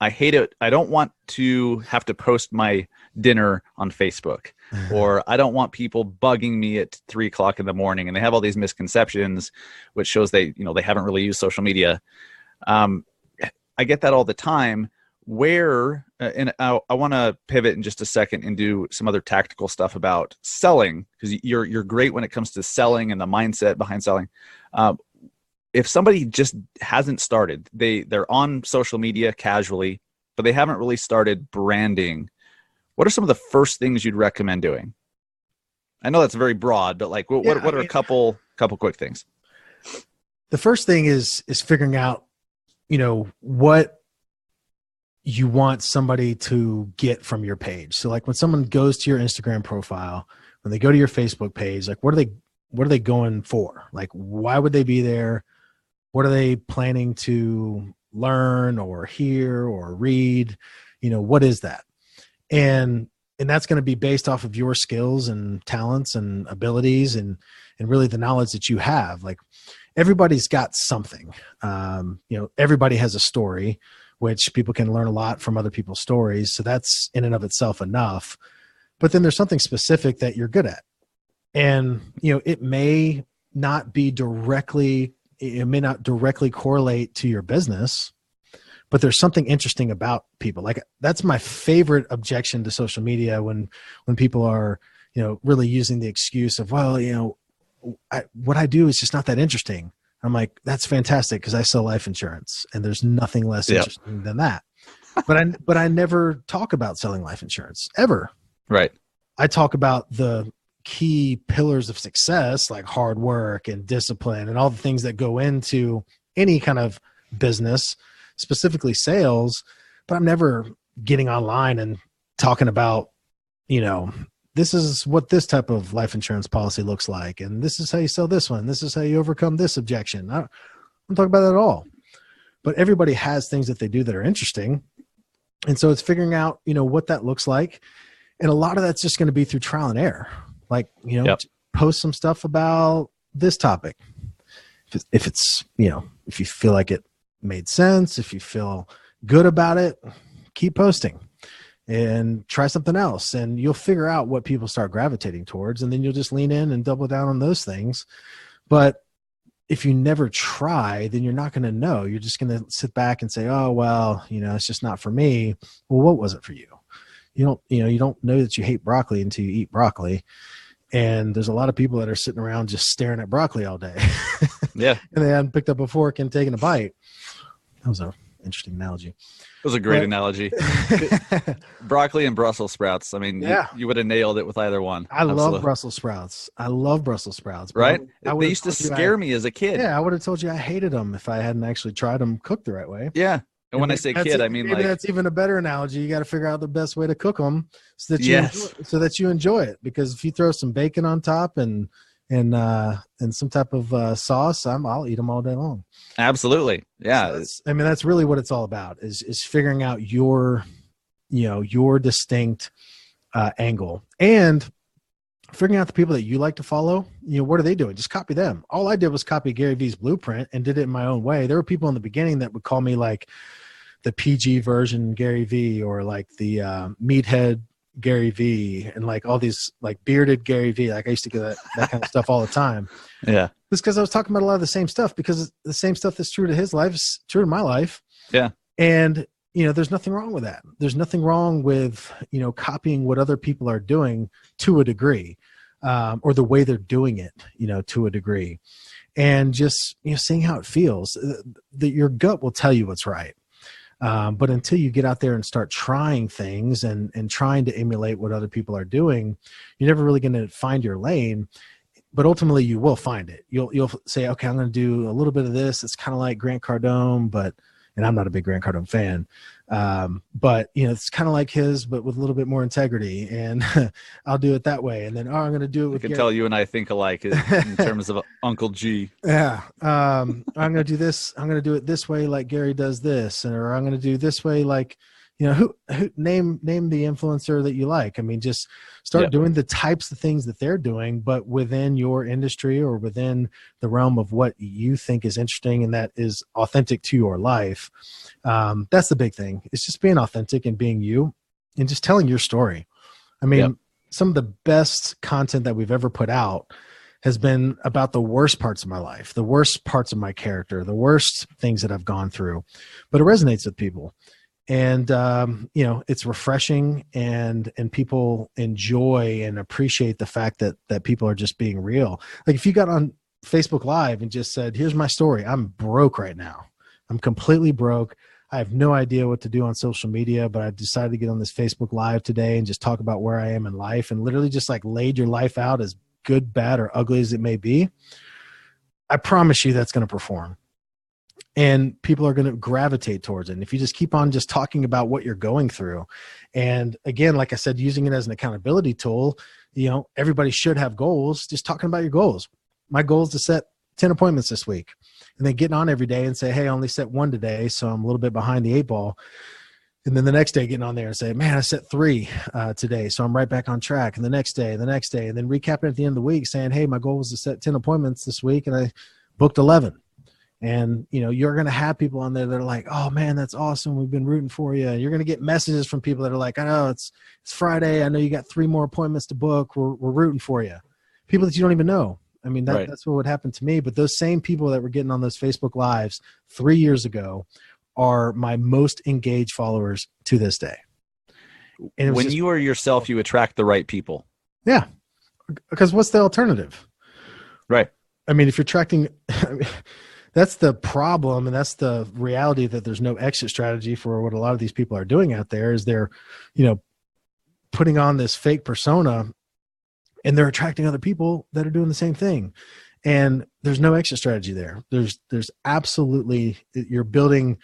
I hate it. I don't want to have to post my dinner on Facebook, or I don't want people bugging me at 3:00 in the morning. And they have all these misconceptions, which shows they haven't really used social media. I get that all the time. And I want to pivot in just a second and do some other tactical stuff about selling, because you're great when it comes to selling and the mindset behind selling. If somebody just hasn't started, they're on social media casually, but they haven't really started branding, what are some of the first things you'd recommend doing? I know that's very broad, but like, what are a couple quick things? The first thing is figuring out, what you want somebody to get from your page. So like when someone goes to your Instagram profile, when they go to your Facebook page, like what are they going for? Like, why would they be there? What are they planning to learn or hear or read? What is that? And that's going to be based off of your skills and talents and abilities and really the knowledge that you have. Like everybody's got something. Everybody has a story, which people can learn a lot from other people's stories. So that's in and of itself enough. But then there's something specific that you're good at. And, it may not directly correlate to your business, but there's something interesting about people. Like that's my favorite objection to social media when people are, really using the excuse of, well, what I do is just not that interesting. I'm like, that's fantastic because I sell life insurance and there's nothing less interesting than that. But I never talk about selling life insurance ever. Right. I talk about the key pillars of success, like hard work and discipline and all the things that go into any kind of business, specifically sales. But I'm never getting online and talking about, this is what this type of life insurance policy looks like. And this is how you sell this one. This is how you overcome this objection. I don't talk about that at all. But everybody has things that they do that are interesting. And so it's figuring out, what that looks like. And a lot of that's just going to be through trial and error. Like, post some stuff about this topic. If it's, if you feel like it made sense, if you feel good about it, keep posting and try something else. And you'll figure out what people start gravitating towards. And then you'll just lean in and double down on those things. But if you never try, then you're not going to know. You're just going to sit back and say, oh, well, it's just not for me. Well, what was it for you? You don't know that you hate broccoli until you eat broccoli. And there's a lot of people that are sitting around just staring at broccoli all day. Yeah. And they hadn't picked up a fork and taken a bite. That was an interesting analogy. It was a great analogy. Broccoli and Brussels sprouts. I mean, you would have nailed it with either one. I love Brussels sprouts. Right? They used to scare me as a kid. Yeah, I would have told you I hated them if I hadn't actually tried them cooked the right way. Yeah. And when I say kid, I mean maybe that's even a better analogy. You got to figure out the best way to cook them so that you enjoy it. Because if you throw some bacon on top and some type of sauce, I'll eat them all day long. Absolutely, yeah. So that's really what it's all about is figuring out your distinct angle and figuring out the people that you like to follow. What are they doing? Just copy them. All I did was copy Gary Vee's blueprint and did it in my own way. There were people in the beginning that would call me like the PG version Gary Vee or like the meathead Gary Vee and like all these like bearded Gary Vee. Like I used to get that kind of stuff all the time. Yeah. It's because I was talking about a lot of the same stuff because the same stuff that's true to his life is true to my life. Yeah. And, there's nothing wrong with that. There's nothing wrong with, copying what other people are doing to a degree. or the way they're doing it, to a degree, and just, seeing how it feels. That your gut will tell you what's right. But until you get out there and start trying things and trying to emulate what other people are doing, you're never really going to find your lane. But ultimately, you will find it. You'll say, okay, I'm going to do a little bit of this. It's kind of like Grant Cardone, and I'm not a big Grant Cardone fan, but it's kind of like his, but with a little bit more integrity. And I'll do it that way. And then, I'm going to do it with. I can tell you and I think alike in terms of Uncle G. Yeah, I'm going to do this. I'm going to do it this way, like Gary does this, or I'm going to do this way, like. Who name the influencer that you like. I mean, just start doing the types of things that they're doing, but within your industry or within the realm of what you think is interesting and that is authentic to your life. That's the big thing. It's just being authentic and being you and just telling your story. I mean, some of the best content that we've ever put out has been about the worst parts of my life, the worst parts of my character, the worst things that I've gone through, but it resonates with people. And, it's refreshing and people enjoy and appreciate the fact that people are just being real. Like if you got on Facebook Live and just said, here's my story. I'm broke right now. I'm completely broke. I have no idea what to do on social media, but I decided to get on this Facebook Live today and just talk about where I am in life and literally just like laid your life out as good, bad, or ugly as it may be. I promise you that's going to perform. And people are going to gravitate towards it. And if you just keep on just talking about what you're going through, and again, like I said, using it as an accountability tool, everybody should have goals. Just talking about your goals. My goal is to set 10 appointments this week, and then getting on every day and say, hey, I only set one today, so I'm a little bit behind the 8 ball. And then the next day getting on there and say, man, I set 3 today, so I'm right back on track. And the next day, and then recapping at the end of the week saying, hey, my goal was to set 10 appointments this week, and I booked 11. And, you're going to have people on there that are like, oh man, that's awesome. We've been rooting for you. You're going to get messages from people that are like, I know it's Friday. I know you got 3 more appointments to book. We're rooting for you. People that you don't even know. I mean, that's what would happen to me. But those same people that were getting on those Facebook Lives 3 years ago are my most engaged followers to this day. And when you are yourself, you attract the right people. Yeah. Because what's the alternative? Right. I mean, if you're attracting, that's the problem, and that's the reality, that there's no exit strategy for what a lot of these people are doing out there. Is they're, putting on this fake persona, and they're attracting other people that are doing the same thing. And there's no exit strategy there. There's absolutely, you're building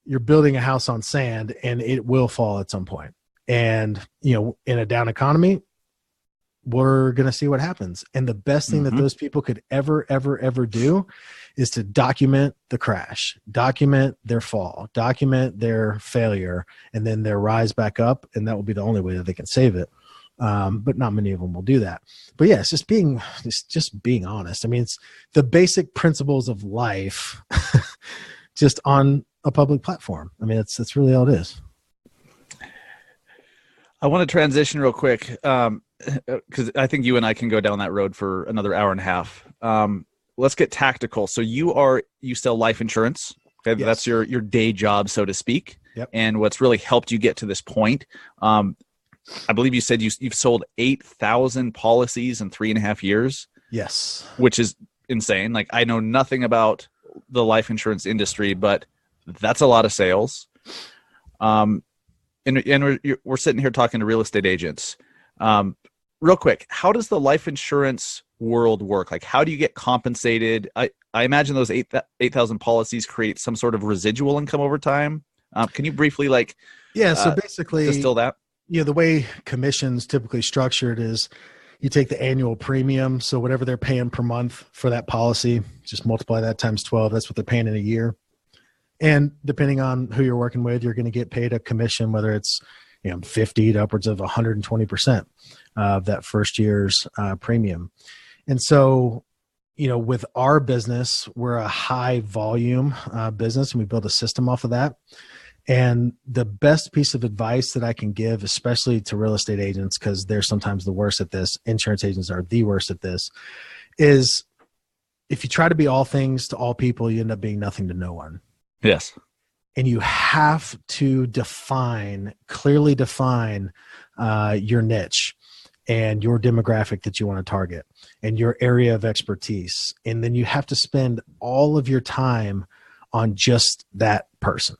a house on sand, and it will fall at some point. And, in a down economy, we're going to see what happens. And the best thing that those people could ever do is to document the crash, document their fall, document their failure, and then their rise back up. And that will be the only way that they can save it. But not many of them will do that. But yeah, it's just being honest. I mean, it's the basic principles of life just on a public platform. I mean, that's really all it is. I want to transition real quick, because I think you and I can go down that road for another hour and a half. Let's get tactical. So you sell life insurance. Okay, yes. That's your day job, so to speak. Yep. And what's really helped you get to this point, I believe you said you've sold 8,000 policies in 3.5 years. Yes, which is insane. Like, I know nothing about the life insurance industry, but that's a lot of sales. And we're sitting here talking to real estate agents. Real quick, how does the life insurance world work? Like, how do you get compensated? I imagine those 8,000 policies create some sort of residual income over time. Can you briefly so basically distill that? The way commission's typically structured is you take the annual premium. So whatever they're paying per month for that policy, just multiply that times 12. That's what they're paying in a year. And depending on who you're working with, you're going to get paid a commission, whether it's 50 to upwards of 120% of that first year's premium. And so, with our business, we're a high volume business, and we build a system off of that. And the best piece of advice that I can give, especially to real estate agents, because they're sometimes the worst at this, insurance agents are the worst at this, is if you try to be all things to all people, you end up being nothing to no one. Yes. And you have to clearly define your niche. and your demographic that you want to target and your area of expertise. And then you have to spend all of your time on just that person,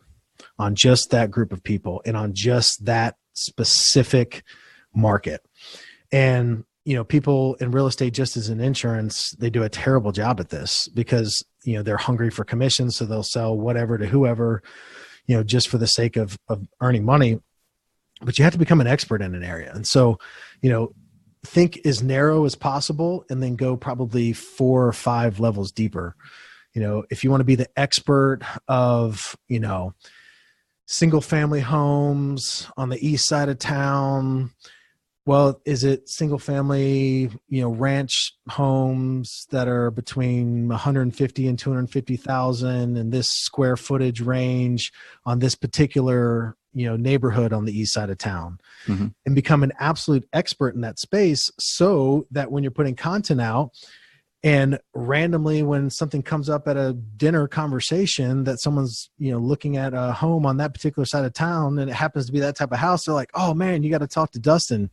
on just that group of people, and on just that specific market. And, people in real estate, just as in insurance, they do a terrible job at this because, they're hungry for commission. So they'll sell whatever to whoever, just for the sake of earning money. But you have to become an expert in an area. And so, think as narrow as possible and then go probably 4 or 5 levels deeper. If you want to be the expert of, single family homes on the east side of town, well, is it single family, ranch homes that are between 150 and 250,000 in this square footage range on this particular, neighborhood on the east side of town, and become an absolute expert in that space so that when you're putting content out and randomly when something comes up at a dinner conversation that someone's, looking at a home on that particular side of town and it happens to be that type of house, they're like, oh man, you got to talk to Dustin.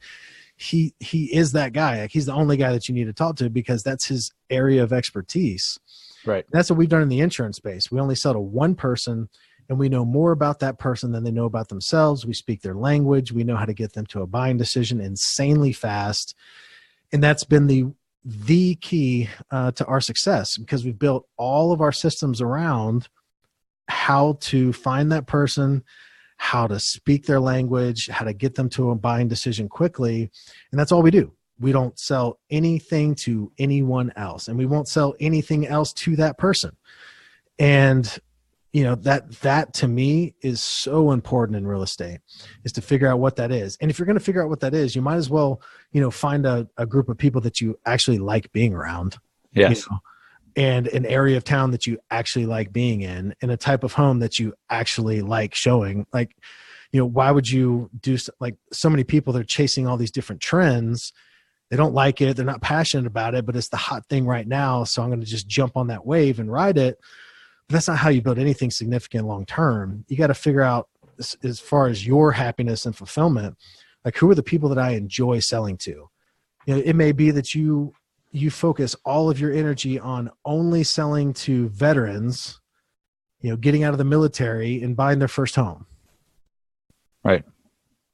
He is that guy. Like, he's the only guy that you need to talk to because that's his area of expertise. Right. And that's what we've done in the insurance space. We only sell to one person and we know more about that person than they know about themselves. We speak their language. We know how to get them to a buying decision insanely fast. And that's been the key to our success because we've built all of our systems around how to find that person, how to speak their language, how to get them to a buying decision quickly. And that's all we do. We don't sell anything to anyone else, and we won't sell anything else to that person. And that to me is so important in real estate, is to figure out what that is. And if you're going to figure out what that is, you might as well, find a group of people that you actually like being around. Yes. And an area of town that you actually like being in, and a type of home that you actually like showing. Like, why would you do like so many people that are chasing all these different trends? They don't like it. They're not passionate about it, but it's the hot thing right now. So I'm going to just jump on that wave and ride it. But that's not how you build anything significant long-term. You got to figure out, as far as your happiness and fulfillment, like, who are the people that I enjoy selling to? It may be that you focus all of your energy on only selling to veterans, getting out of the military and buying their first home. Right.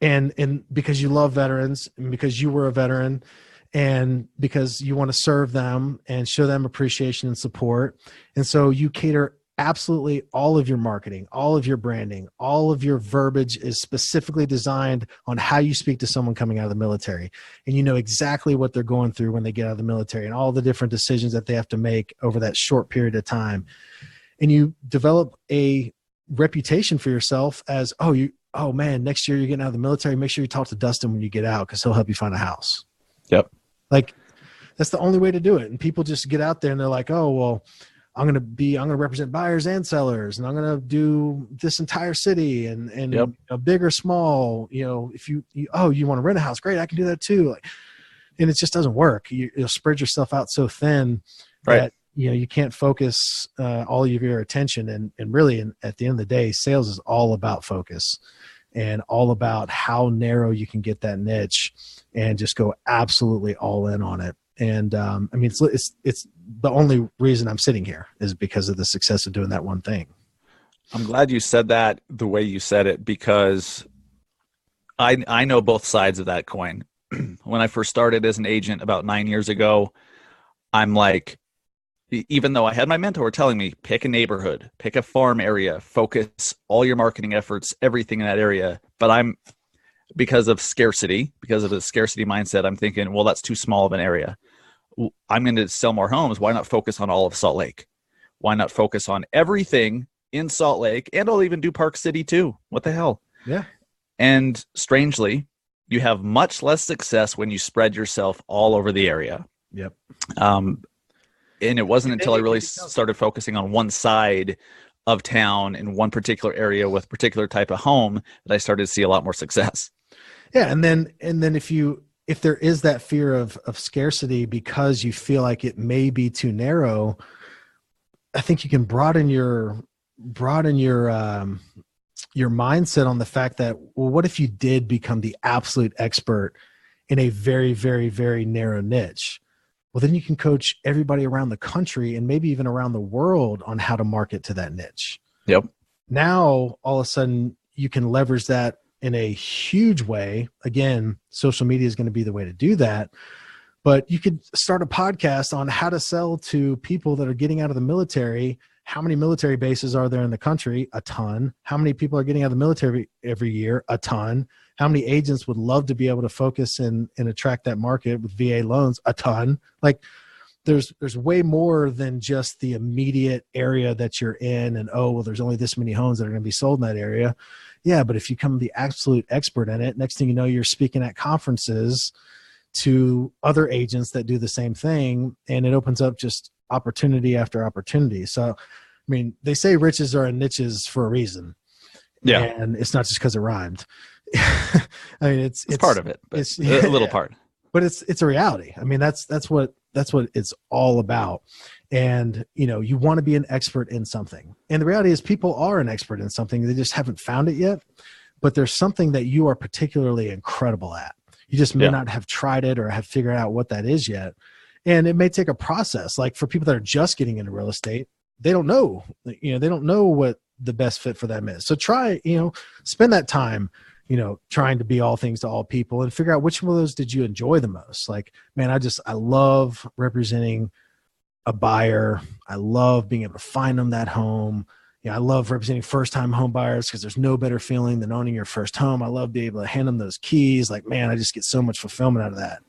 And because you love veterans and because you were a veteran and because you want to serve them and show them appreciation and support. And so you cater absolutely all of your marketing, all of your branding, all of your verbiage is specifically designed on how you speak to someone coming out of the military. And you know exactly what they're going through when they get out of the military and all the different decisions that they have to make over that short period of time. And you develop a reputation for yourself as, oh man, next year you're getting out of the military. Make sure you talk to Dustin when you get out, because he'll help you find a house. Yep. Like, that's the only way to do it. And people just get out there and they're like, oh, well, I'm going to represent buyers and sellers, and I'm going to do this entire city and yep. Big or small, if you want to rent a house, great. I can do that too. Like, and it just doesn't work. You'll spread yourself out so thin that, you can't focus all of your attention. And really, at the end of the day, sales is all about focus and all about how narrow you can get that niche and just go absolutely all in on it. And it's the only reason I'm sitting here is because of the success of doing that one thing. I'm glad you said that the way you said it, because I know both sides of that coin. When I first started as an agent about 9 years ago, I'm like, even though I had my mentor telling me, pick a neighborhood, pick a farm area, focus all your marketing efforts, everything in that area. But because of the scarcity mindset, I'm thinking, well, that's too small of an area. I'm going to sell more homes. Why not focus on all of Salt Lake? Why not focus on everything in Salt Lake? And I'll even do Park City too. What the hell? Yeah. And strangely, you have much less success when you spread yourself all over the area. Yep. And it wasn't until I really started focusing on one side of town in one particular area with particular type of home that I started to see a lot more success. Yeah. And then if there is that fear of scarcity because you feel like it may be too narrow, I think you can broaden your mindset on the fact that, well, what if you did become the absolute expert in a very, very, very narrow niche. Well, then you can coach everybody around the country and maybe even around the world on how to market to that niche. Yep. Now, all of a sudden, you can leverage that in a huge way. Again, social media is going to be the way to do that. But you could start a podcast on how to sell to people that are getting out of the military. How many military bases are there in the country? A ton. How many people are getting out of the military every year? A ton. How many agents would love to be able to focus and attract that market with VA loans? A ton. Like there's way more than just the immediate area that you're in and, oh, well, there's only this many homes that are going to be sold in that area. Yeah, but if you become the absolute expert in it, next thing you know, you're speaking at conferences to other agents that do the same thing, and it opens up just opportunity after opportunity. So, I mean, they say riches are in niches for a reason. Yeah. And it's not just because it rhymed. I mean, it's part of it, but it's a little part. But it's a reality. I mean, that's what it's all about. And, you know, you want to be an expert in something. And the reality is people are an expert in something. They just haven't found it yet. But there's something that you are particularly incredible at. You just may not have tried it or have figured out what that is yet. And it may take a process. Like for people that are just getting into real estate, they don't know, they don't know what the best fit for them is. So try, spend that time, trying to be all things to all people and figure out which one of those did you enjoy the most. Like, man, I love representing a buyer. I love being able to find them that home. I love representing first-time home buyers because there's no better feeling than owning your first home. I love being able to hand them those keys. Like, man, I just get so much fulfillment out of that.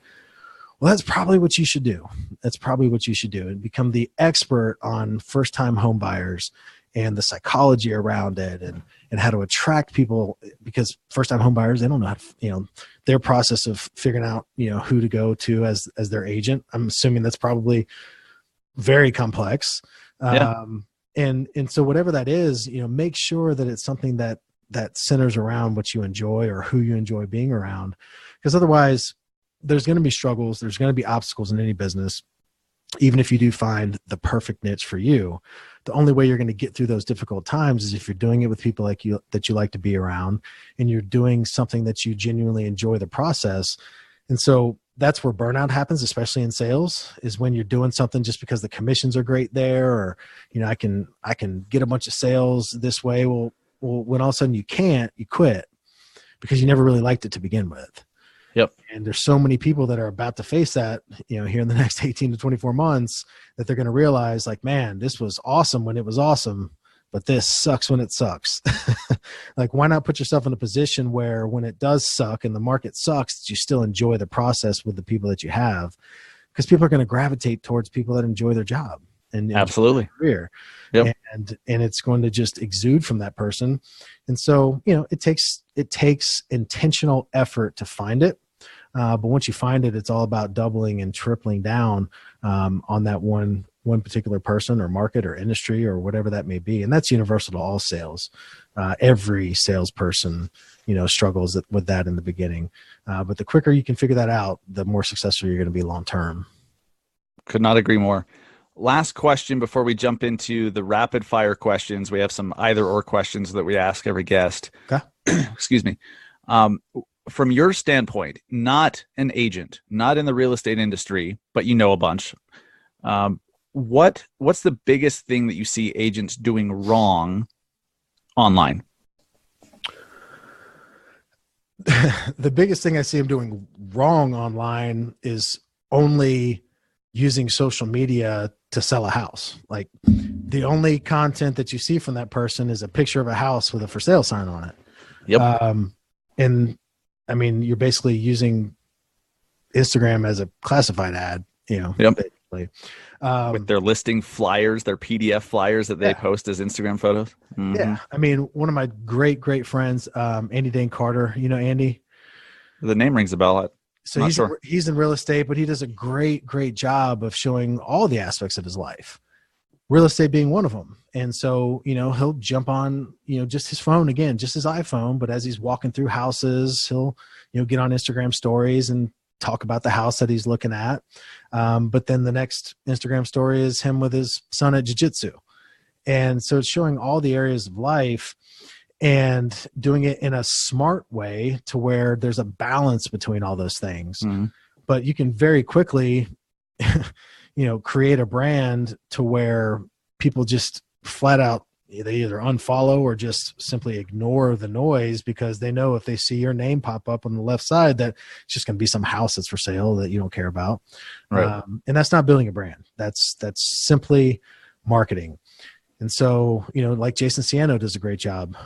Well, that's probably what you should do. And become the expert on first-time home buyers and the psychology around it and how to attract people, because first-time home buyers, they don't know how to, their process of figuring out, who to go to as their agent. I'm assuming that's probably very complex. Yeah. And so whatever that is, make sure that it's something that centers around what you enjoy or who you enjoy being around. Because otherwise there's going to be struggles. There's going to be obstacles in any business. Even if you do find the perfect niche for you, the only way you're going to get through those difficult times is if you're doing it with people like you, that you like to be around, and you're doing something that you genuinely enjoy the process. And so that's where burnout happens, especially in sales, is when you're doing something just because the commissions are great there, or, I can get a bunch of sales this way. Well, when all of a sudden you can't, you quit because you never really liked it to begin with. Yep. And there's so many people that are about to face that, here in the next 18 to 24 months, that they're going to realize, like, man, this was awesome when it was awesome, but this sucks when it sucks. Like, why not put yourself in a position where when it does suck and the market sucks, that you still enjoy the process with the people that you have? Because people are going to gravitate towards people that enjoy their job and absolutely their career. Yep. And it's going to just exude from that person. And so, it takes intentional effort to find it. But once you find it, it's all about doubling and tripling down on that one particular person or market or industry or whatever that may be. And that's universal to all sales. Every salesperson, struggles with that in the beginning. But the quicker you can figure that out, the more successful you're going to be long-term. Could not agree more. Last question before we jump into the rapid fire questions. We have some either or questions that we ask every guest. Okay. Excuse me. From your standpoint, not an agent, not in the real estate industry, but a bunch. What's the biggest thing that you see agents doing wrong online? The biggest thing I see them doing wrong online is only using social media to sell a house. Like, the only content that you see from that person is a picture of a house with a for sale sign on it. Yep. And I mean, you're basically using Instagram as a classified ad, Yep. basically. With their listing flyers, their PDF flyers that they post as Instagram photos. Mm-hmm. Yeah. I mean, one of my great, great friends, Andy Dane Carter, Andy? The name rings a bell. So he's in real estate, but he does a great, great job of showing all the aspects of his life, real estate being one of them. And so, he'll jump on, just his phone again, just his iPhone, but as he's walking through houses, he'll, get on Instagram stories and talk about the house that he's looking at. But then the next Instagram story is him with his son at jiu-jitsu. And so it's showing all the areas of life. and doing it in a smart way to where there's a balance between all those things. Mm-hmm. But you can very quickly, create a brand to where people just flat out, they either unfollow or just simply ignore the noise, because they know if they see your name pop up on the left side, that it's just going to be some house that's for sale that you don't care about. Right. And that's not building a brand. That's simply marketing. And so, like Jason Ciano does a great job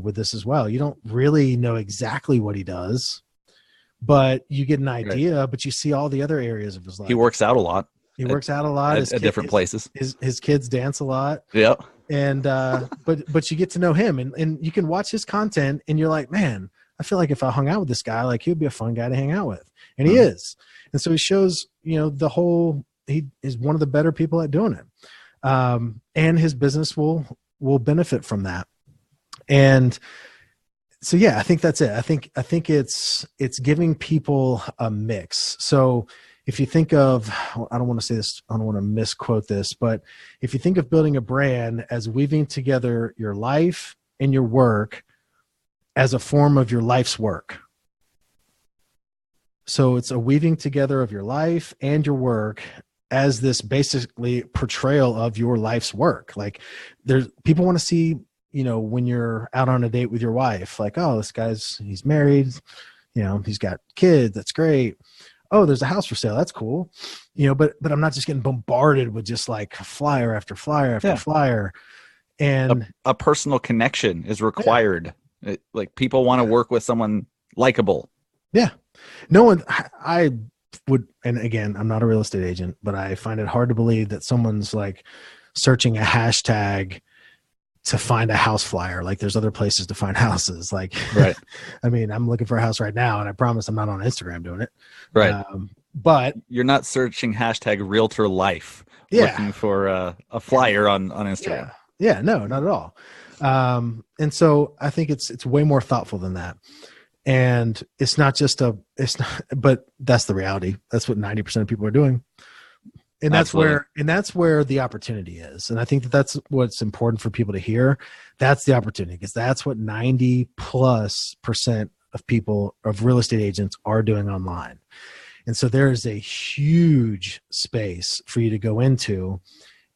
with this as well. You don't really know exactly what he does, but you get an idea, but you see all the other areas of his life. He works out a lot. He works out a lot at different places. His kids dance a lot. Yeah. And, but you get to know him, and you can watch his content, and you're like, man, I feel like if I hung out with this guy, like he would be a fun guy to hang out with. And he is. And so he shows, he is one of the better people at doing it. And his business will benefit from that. And so, yeah, I think that's it. I think it's giving people a mix. So if you think of, I don't want to say this, I don't want to misquote this, but if you think of building a brand as weaving together your life and your work as a form of your life's work. So it's a weaving together of your life and your work as this basically portrayal of your life's work. Like people want to see, when you're out on a date with your wife, like, oh, he's married, he's got kids. That's great. Oh, there's a house for sale. That's cool. But I'm not just getting bombarded with just like flyer after flyer after flyer. And a personal connection is required. Yeah. Like people want to work with someone likable. Yeah. No one, I would, and again, I'm not a real estate agent, but I find it hard to believe that someone's like searching a hashtag to find a house flyer. Like there's other places to find houses. Like, right. I mean, I'm looking for a house right now, and I promise I'm not on Instagram doing it. Right. But you're not searching hashtag realtor life, looking for a flyer on Instagram. Yeah, no, not at all. And so I think it's way more thoughtful than that. And it's not, but that's the reality. That's what 90% of people are doing. And that's where the opportunity is. And I think that's what's important for people to hear. That's the opportunity, because that's what 90+% of people, of real estate agents, are doing online. And so there is a huge space for you to go into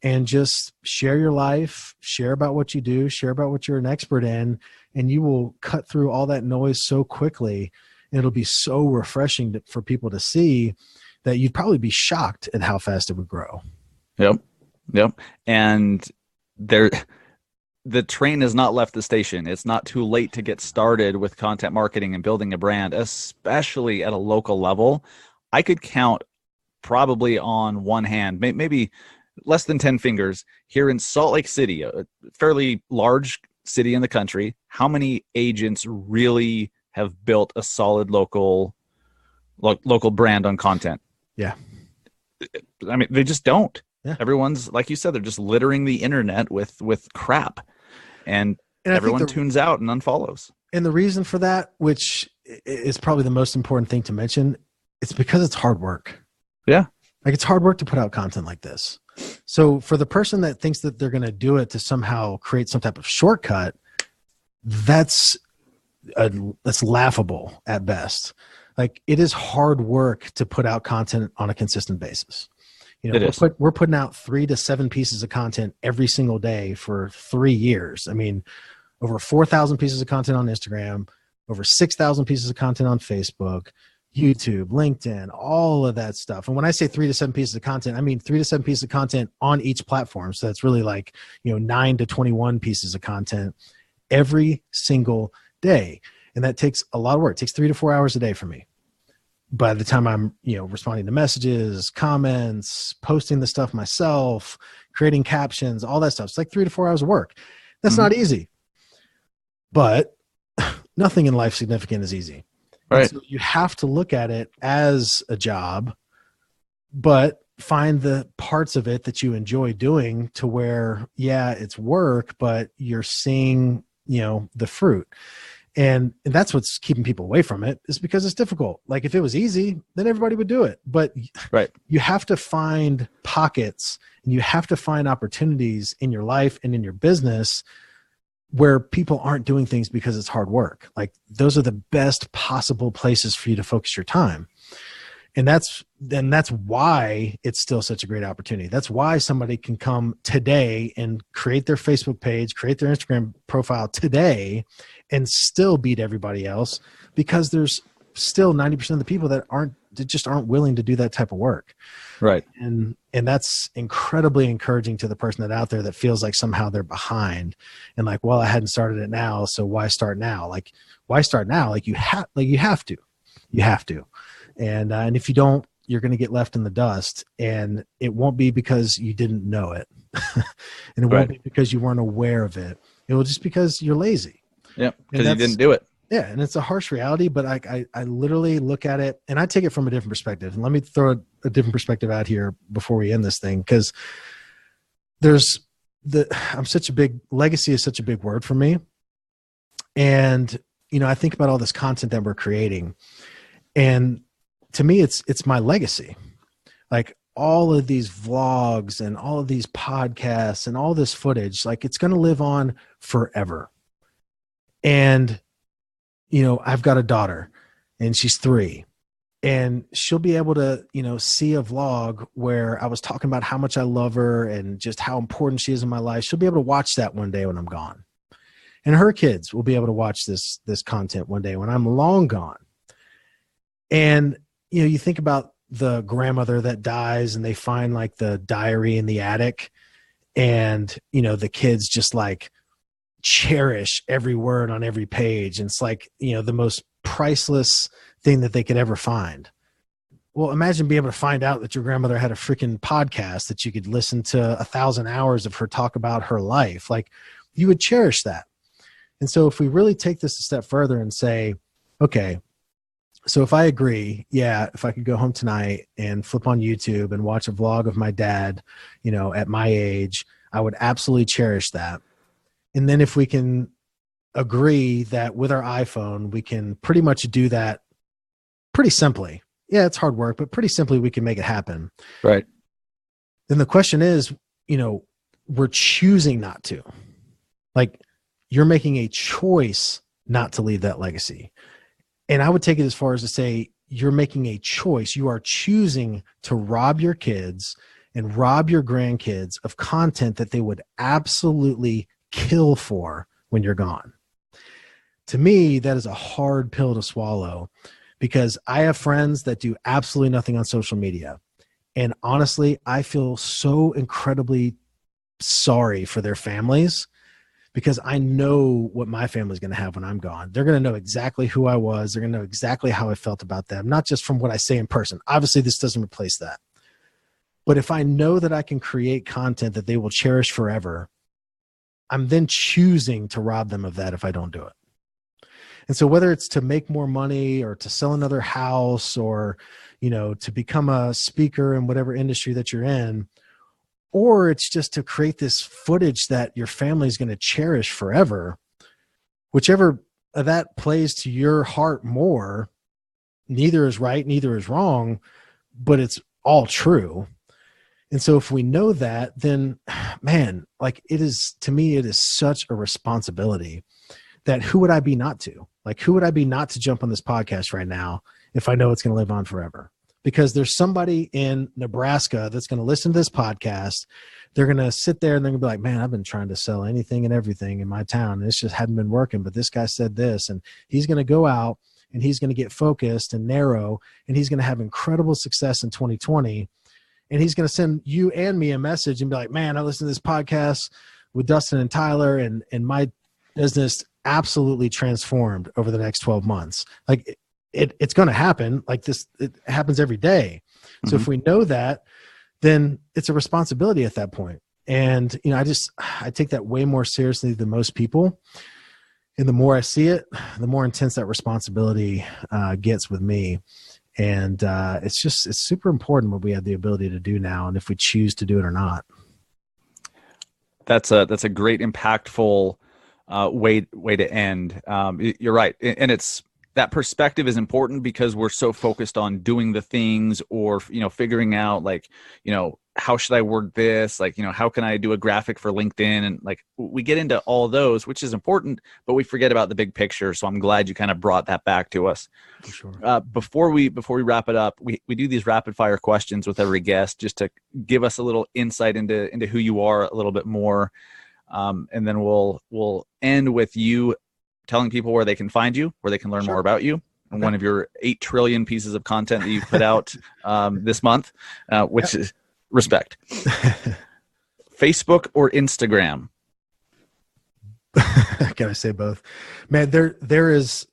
and just share your life, share about what you do, share about what you're an expert in, and you will cut through all that noise so quickly. And it'll be so refreshing for people to see that you'd probably be shocked at how fast it would grow. Yep. And the train has not left the station. It's not too late to get started with content marketing and building a brand, especially at a local level. I could count probably on one hand, maybe less than 10 fingers, here in Salt Lake City, a fairly large city in the country, how many agents really have built a solid local brand on content? Yeah. I mean, they just don't. Yeah. Everyone's, like you said, they're just littering the internet with crap, and everyone tunes out and unfollows. And the reason for that, which is probably the most important thing to mention, it's because it's hard work. Yeah. Like it's hard work to put out content like this. So for the person that thinks that they're going to do it to somehow create some type of shortcut, that's laughable at best. Like it is hard work to put out content on a consistent basis. We're putting out 3 to 7 pieces of content every single day for 3 years. I mean, over 4,000 pieces of content on Instagram, over 6,000 pieces of content on Facebook, YouTube, LinkedIn, all of that stuff. And when I say 3 to 7 pieces of content, I mean 3 to 7 pieces of content on each platform. So that's really like, 9 to 21 pieces of content every single day. And that takes a lot of work. It takes 3 to 4 hours a day for me. By the time I'm, responding to messages, comments, posting the stuff myself, creating captions, all that stuff, it's like 3 to 4 hours of work. That's not easy. But nothing in life significant is easy. Right. So you have to look at it as a job, but find the parts of it that you enjoy doing to where, it's work, but you're seeing, the fruit. And that's what's keeping people away from it, is because it's difficult. Like if it was easy, then everybody would do it. But you have to find pockets, and you have to find opportunities in your life and in your business where people aren't doing things because it's hard work. Like those are the best possible places for you to focus your time. And that's why it's still such a great opportunity. That's why somebody can come today and create their Facebook page, create their Instagram profile today and still beat everybody else, because there's still 90% of the people that just aren't willing to do that type of work. Right. And that's incredibly encouraging to the person that out there that feels like somehow they're behind and like, well, I hadn't started it now, so why start now? Like, why start now? Like you have to. And if you don't, you're going to get left in the dust, and it won't be because you didn't know it. And it won't be because you weren't aware of it. It will just because you're lazy. Yeah. Because you didn't do it. Yeah. And it's a harsh reality, but I literally look at it and I take it from a different perspective. And let me throw a different perspective out here before we end this thing. Because legacy is such a big word for me. And, I think about all this content that we're creating, and to me, it's my legacy. Like all of these vlogs and all of these podcasts and all this footage, like it's going to live on forever. And, I've got a daughter and she's 3, and she'll be able to, see a vlog where I was talking about how much I love her and just how important she is in my life. She'll be able to watch that one day when I'm gone. And her kids will be able to watch this content one day when I'm long gone. And, you think about the grandmother that dies and they find like the diary in the attic, and, the kids just like cherish every word on every page. And it's like, the most priceless thing that they could ever find. Well, imagine being able to find out that your grandmother had a freaking podcast that you could listen to 1,000 hours of her talk about her life. Like you would cherish that. And so if we really take this a step further and say, okay, so if I agree, if I could go home tonight and flip on YouTube and watch a vlog of my dad, at my age, I would absolutely cherish that. And then if we can agree that with our iPhone, we can pretty much do that pretty simply. Yeah, it's hard work, but pretty simply we can make it happen. Right. Then the question is, we're choosing not to. Like you're making a choice not to leave that legacy. And I would take it as far as to say, you're making a choice. You are choosing to rob your kids and rob your grandkids of content that they would absolutely kill for when you're gone. To me, that is a hard pill to swallow, because I have friends that do absolutely nothing on social media. And honestly, I feel so incredibly sorry for their families, because I know what my family's going to have when I'm gone. They're going to know exactly who I was. They're going to know exactly how I felt about them, not just from what I say in person. Obviously, this doesn't replace that. But if I know that I can create content that they will cherish forever, I'm then choosing to rob them of that if I don't do it. And so whether it's to make more money or to sell another house or, to become a speaker in whatever industry that you're in, or it's just to create this footage that your family is going to cherish forever, whichever that plays to your heart more, neither is right, neither is wrong, but it's all true. And so if we know that, then man, like to me, it is such a responsibility that who would I be not to? Like, who would I be not to jump on this podcast right now if I know it's going to live on forever? Because there's somebody in Nebraska that's going to listen to this podcast. They're going to sit there and they're going to be like, man, I've been trying to sell anything and everything in my town. And this just hadn't been working, but this guy said this, and he's going to go out and he's going to get focused and narrow, and he's going to have incredible success in 2020. And he's going to send you and me a message and be like, man, I listened to this podcast with Dustin and Tyler, and my business absolutely transformed over the next 12 months. Like it's going to happen like this. It happens every day. So if we know that, then it's a responsibility at that point. And, I take that way more seriously than most people. And the more I see it, the more intense that responsibility gets with me. And it's super important what we have the ability to do now, and if we choose to do it or not. That's a great impactful way to end. You're right, and it's that perspective is important because we're so focused on doing the things or figuring out how should I word this? Like, how can I do a graphic for LinkedIn? And like, we get into all those, which is important, but we forget about the big picture. So I'm glad you kind of brought that back to us. For sure. Before we wrap it up, we do these rapid fire questions with every guest just to give us a little insight into who you are a little bit more. And then we'll end with you telling people where they can find you, where they can learn more about you. And one of your 8 trillion pieces of content that you put out this month, which is respect. Facebook or Instagram? Gotta say both. Man, there's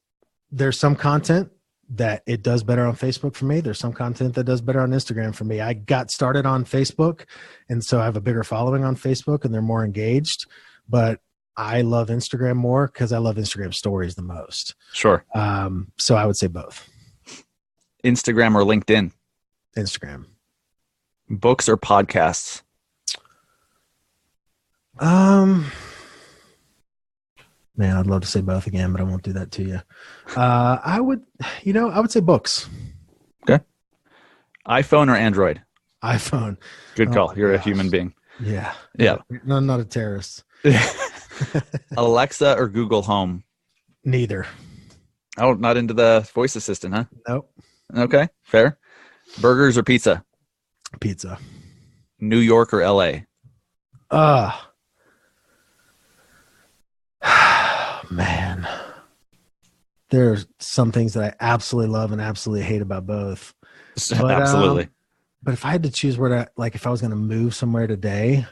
some content that it does better on Facebook for me. There's some content that does better on Instagram for me. I got started on Facebook, and so I have a bigger following on Facebook, and they're more engaged. But I love Instagram more because I love Instagram stories the most. Sure. So I would say both. Instagram or LinkedIn? Instagram. Books or podcasts? Man, I'd love to say both again, but I won't do that to you. I would say books. Okay. iPhone or Android? iPhone. Good call. You're a human being. Yeah. Yeah. No, I'm not a terrorist. Alexa or Google Home? Neither. Oh, not into the voice assistant, huh? Nope. Okay, fair. Burgers or pizza? Pizza. New York or LA? Man. There's some things that I absolutely love and absolutely hate about both. But, Absolutely. But if I had to choose if I was going to move somewhere today,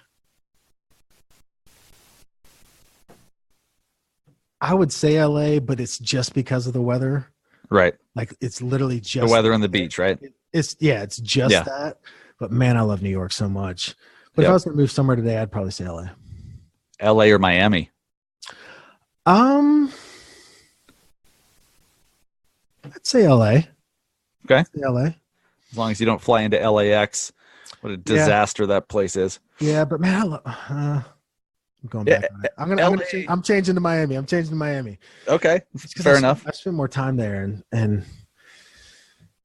I would say LA, but it's just because of the weather. Right. Like it's literally just the weather on the beach, right? It's just that. But man, I love New York so much. But if I was going to move somewhere today, I'd probably say LA. LA or Miami? I'd say LA. Okay. LA. As long as you don't fly into LAX. What a disaster that place is. Yeah, but man, I'm going back on it. I'm changing to Miami. Okay. Fair enough. I spend more time there and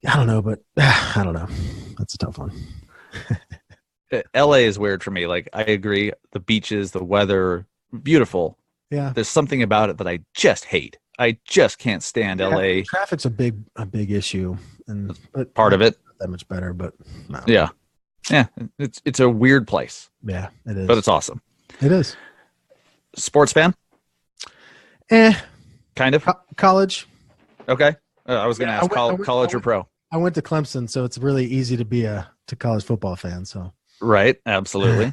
I don't know, but I don't know. That's a tough one. LA is weird for me. Like I agree. The beaches, the weather, beautiful. Yeah. There's something about it that I just hate. I just can't stand LA. Traffic's a big issue, but part of it. Not that much better, but no. Yeah. It's a weird place. Yeah, it is. But it's awesome. It is. Sports fan? Kind of. College. Okay. I was going to ask college or pro. I went to Clemson, so it's really easy to be a college football fan. So. Right. Absolutely.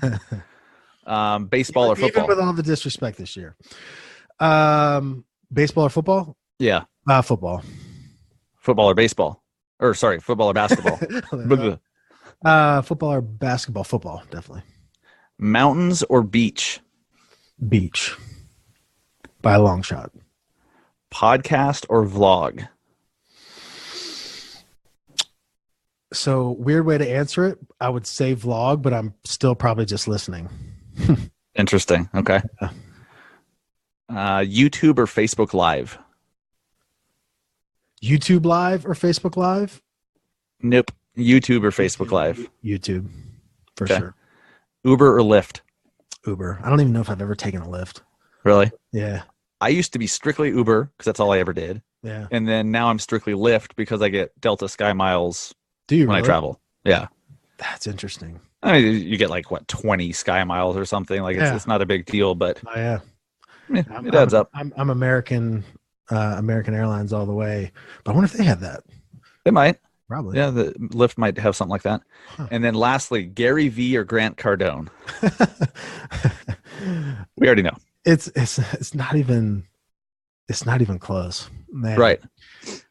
Baseball or football? Even with all the disrespect this year. Baseball or football? Yeah. Football. Football or baseball? Or sorry, football or basketball? Football or basketball? Football, definitely. Mountains or beach? Beach. By a long shot. Podcast or vlog? So weird way to answer it. I would say vlog, but I'm still probably just listening. Interesting. Okay. Yeah. YouTube or Facebook Live? YouTube Live or Facebook Live? Nope. YouTube or Facebook Live? YouTube, for sure. Uber or Lyft? Uber. I don't even know if I've ever taken a Lyft. Really? Yeah. I used to be strictly Uber because that's all I ever did. Yeah. And then now I'm strictly Lyft because I get Delta Sky Miles when I travel. Yeah. That's interesting. I mean, you get 20 Sky Miles or something. Like it's not a big deal, but oh, yeah. It adds up. I'm American Airlines all the way, but I wonder if they have that. They might. Probably. Yeah, the Lyft might have something like that. Huh. And then lastly, Gary Vee or Grant Cardone? We already know. It's not even close. Man. Right.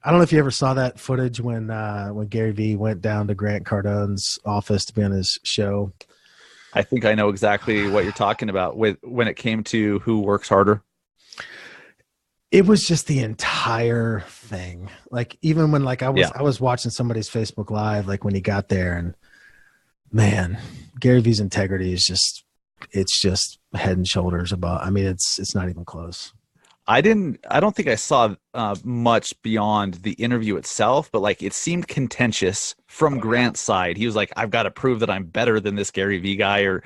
I don't know if you ever saw that footage when Gary Vee went down to Grant Cardone's office to be on his show. I think I know exactly what you're talking about when it came to who works harder. It was just the entire thing. Like even when I was watching somebody's Facebook Live, like when he got there, and man, Gary Vee's integrity is just head and shoulders above. I mean, it's not even close. I don't think I saw much beyond the interview itself, but like it seemed contentious from Grant's side. He was like, I've got to prove that I'm better than this Gary Vee guy. Or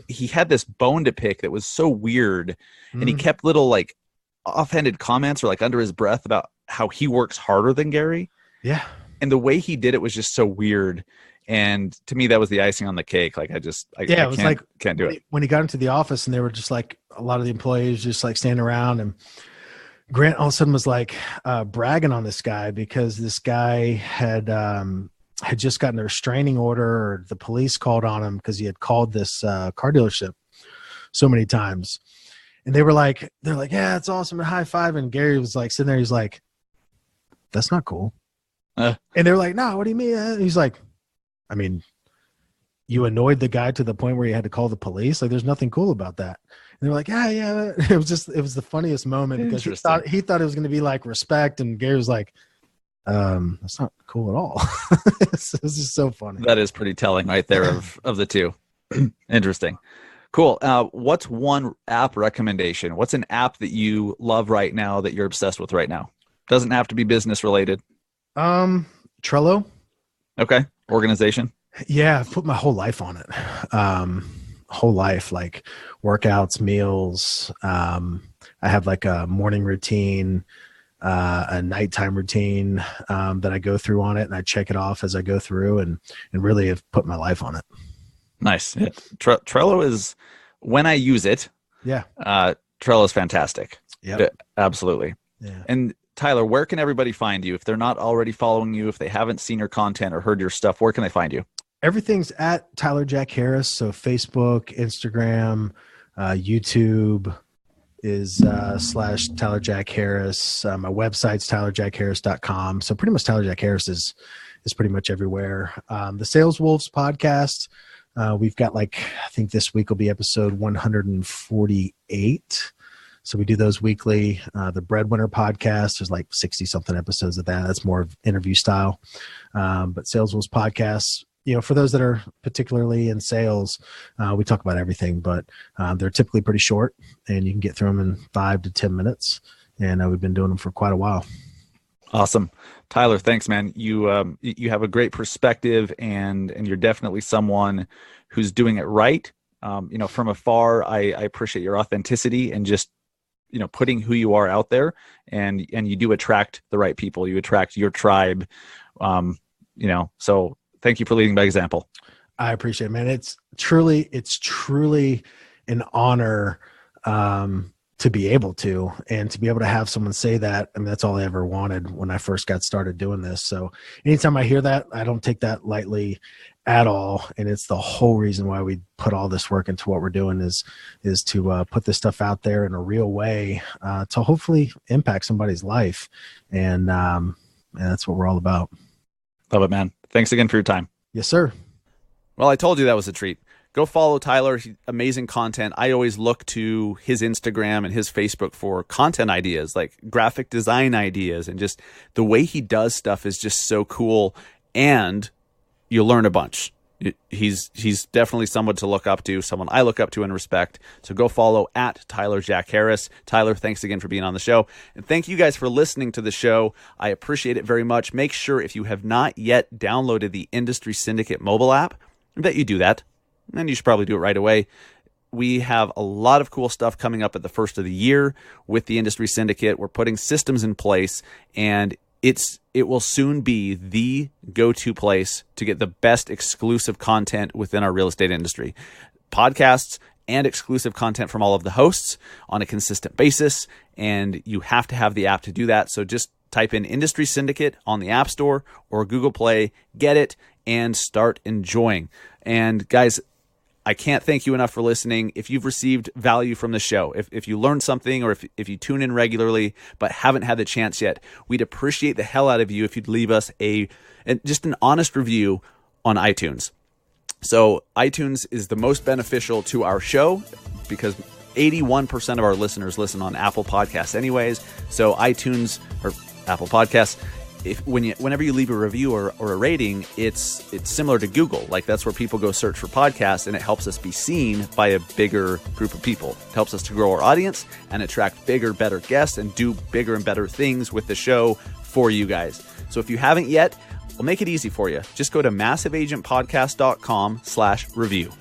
he had this bone to pick that was so weird. And he kept little like offhanded comments or like under his breath about how he works harder than Gary. Yeah. And the way he did it was just so weird. And to me, that was the icing on the cake. Like I can't do it. When he got into the office and they were just like, a lot of the employees just like standing around, and Grant all of a sudden was like bragging on this guy because this guy had just gotten a restraining order, or the police called on him because he had called this car dealership so many times. And they're like, yeah, it's awesome, and high five. And Gary was like sitting there. He's like, that's not cool. And they were like, no, what do you mean? And he's like, I mean, you annoyed the guy to the point where you had to call the police. Like, there's nothing cool about that. And they're like, yeah. It was the funniest moment because he thought it was going to be like respect. And Gary was like, that's not cool at all. This is so funny. That is pretty telling right there of the two. Interesting. Cool. What's one app recommendation? What's an app that you love right now that you're obsessed with right now? Doesn't have to be business related. Trello. Okay. Organization. Yeah, I've put my whole life on it. Whole life, like workouts, meals. I have like a morning routine, a nighttime routine that I go through on it, and I check it off as I go through, and really have put my life on it. Nice. Yeah. Trello is, when I use it, Trello is fantastic. Yeah, absolutely. Yeah. And Tyler, where can everybody find you if they're not already following you, if they haven't seen your content or heard your stuff? Where can they find you? Everything's at Tyler Jack Harris. So Facebook, Instagram, YouTube is / Tyler Jack Harris. My website's tylerjackharris.com. So pretty much Tyler Jack Harris is pretty much everywhere. The Sales Wolves podcast, we've got I think this week will be episode 148. So we do those weekly. The Breadwinner podcast, there's like 60 something episodes of that. That's more of interview style. But Sales Wolves podcasts, for those that are particularly in sales, we talk about everything, but they're typically pretty short and you can get through them in 5 to 10 minutes. And we've been doing them for quite a while. Awesome. Tyler, thanks, man. You have a great perspective and you're definitely someone who's doing it right. From afar, I appreciate your authenticity and just, putting who you are out there, and you do attract the right people. You attract your tribe. So thank you for leading by example. I appreciate it, man. It's truly an honor to be able to have someone say that. I mean, that's all I ever wanted when I first got started doing this. So anytime I hear that, I don't take that lightly at all. And it's the whole reason why we put all this work into what we're doing is to put this stuff out there in a real way to hopefully impact somebody's life. And that's what we're all about. Love it, man. Thanks again for your time. Yes, sir. Well, I told you that was a treat. Go follow Tyler. Amazing content. I always look to his Instagram and his Facebook for content ideas, like graphic design ideas, and just the way he does stuff is just so cool. And you learn a bunch. He's definitely someone to look up to, someone I look up to and respect. So go follow at Tyler Jack Harris. Tyler, thanks again for being on the show. And thank you guys for listening to the show. I appreciate it very much. Make sure if you have not yet downloaded the Industry Syndicate mobile app, that you do that. And you should probably do it right away. We have a lot of cool stuff coming up at the first of the year with the Industry Syndicate. We're putting systems in place, and it will soon be the go-to place to get the best exclusive content within our real estate industry. Podcasts and exclusive content from all of the hosts on a consistent basis, and you have to have the app to do that. So just type in Industry Syndicate on the App Store or Google Play, get it, and start enjoying. And guys, I can't thank you enough for listening. If you've received value from the show, if you learned something, or if you tune in regularly but haven't had the chance yet, we'd appreciate the hell out of you if you'd leave us just an honest review on iTunes. So iTunes is the most beneficial to our show because 81% of our listeners listen on Apple Podcasts anyways. So iTunes or Apple Podcasts, whenever you leave a review or a rating, it's similar to Google. Like, that's where people go search for podcasts, and it helps us be seen by a bigger group of people. It helps us to grow our audience and attract bigger, better guests and do bigger and better things with the show for you guys. So if you haven't yet, we'll make it easy for you. Just go to massiveagentpodcast.com/review.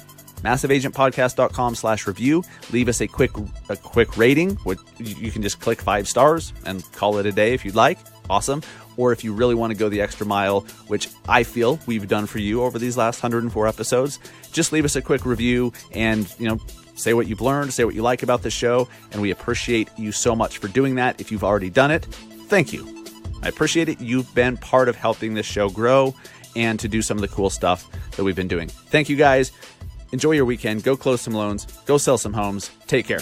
massiveagentpodcast.com/review. Leave us a quick rating. You can just click 5 stars and call it a day if you'd like. Awesome. Or if you really want to go the extra mile, which I feel we've done for you over these last 104 episodes, just leave us a quick review and, say what you've learned, say what you like about the show. And we appreciate you so much for doing that. If you've already done it, thank you. I appreciate it. You've been part of helping this show grow and to do some of the cool stuff that we've been doing. Thank you guys. Enjoy your weekend. Go close some loans. Go sell some homes. Take care.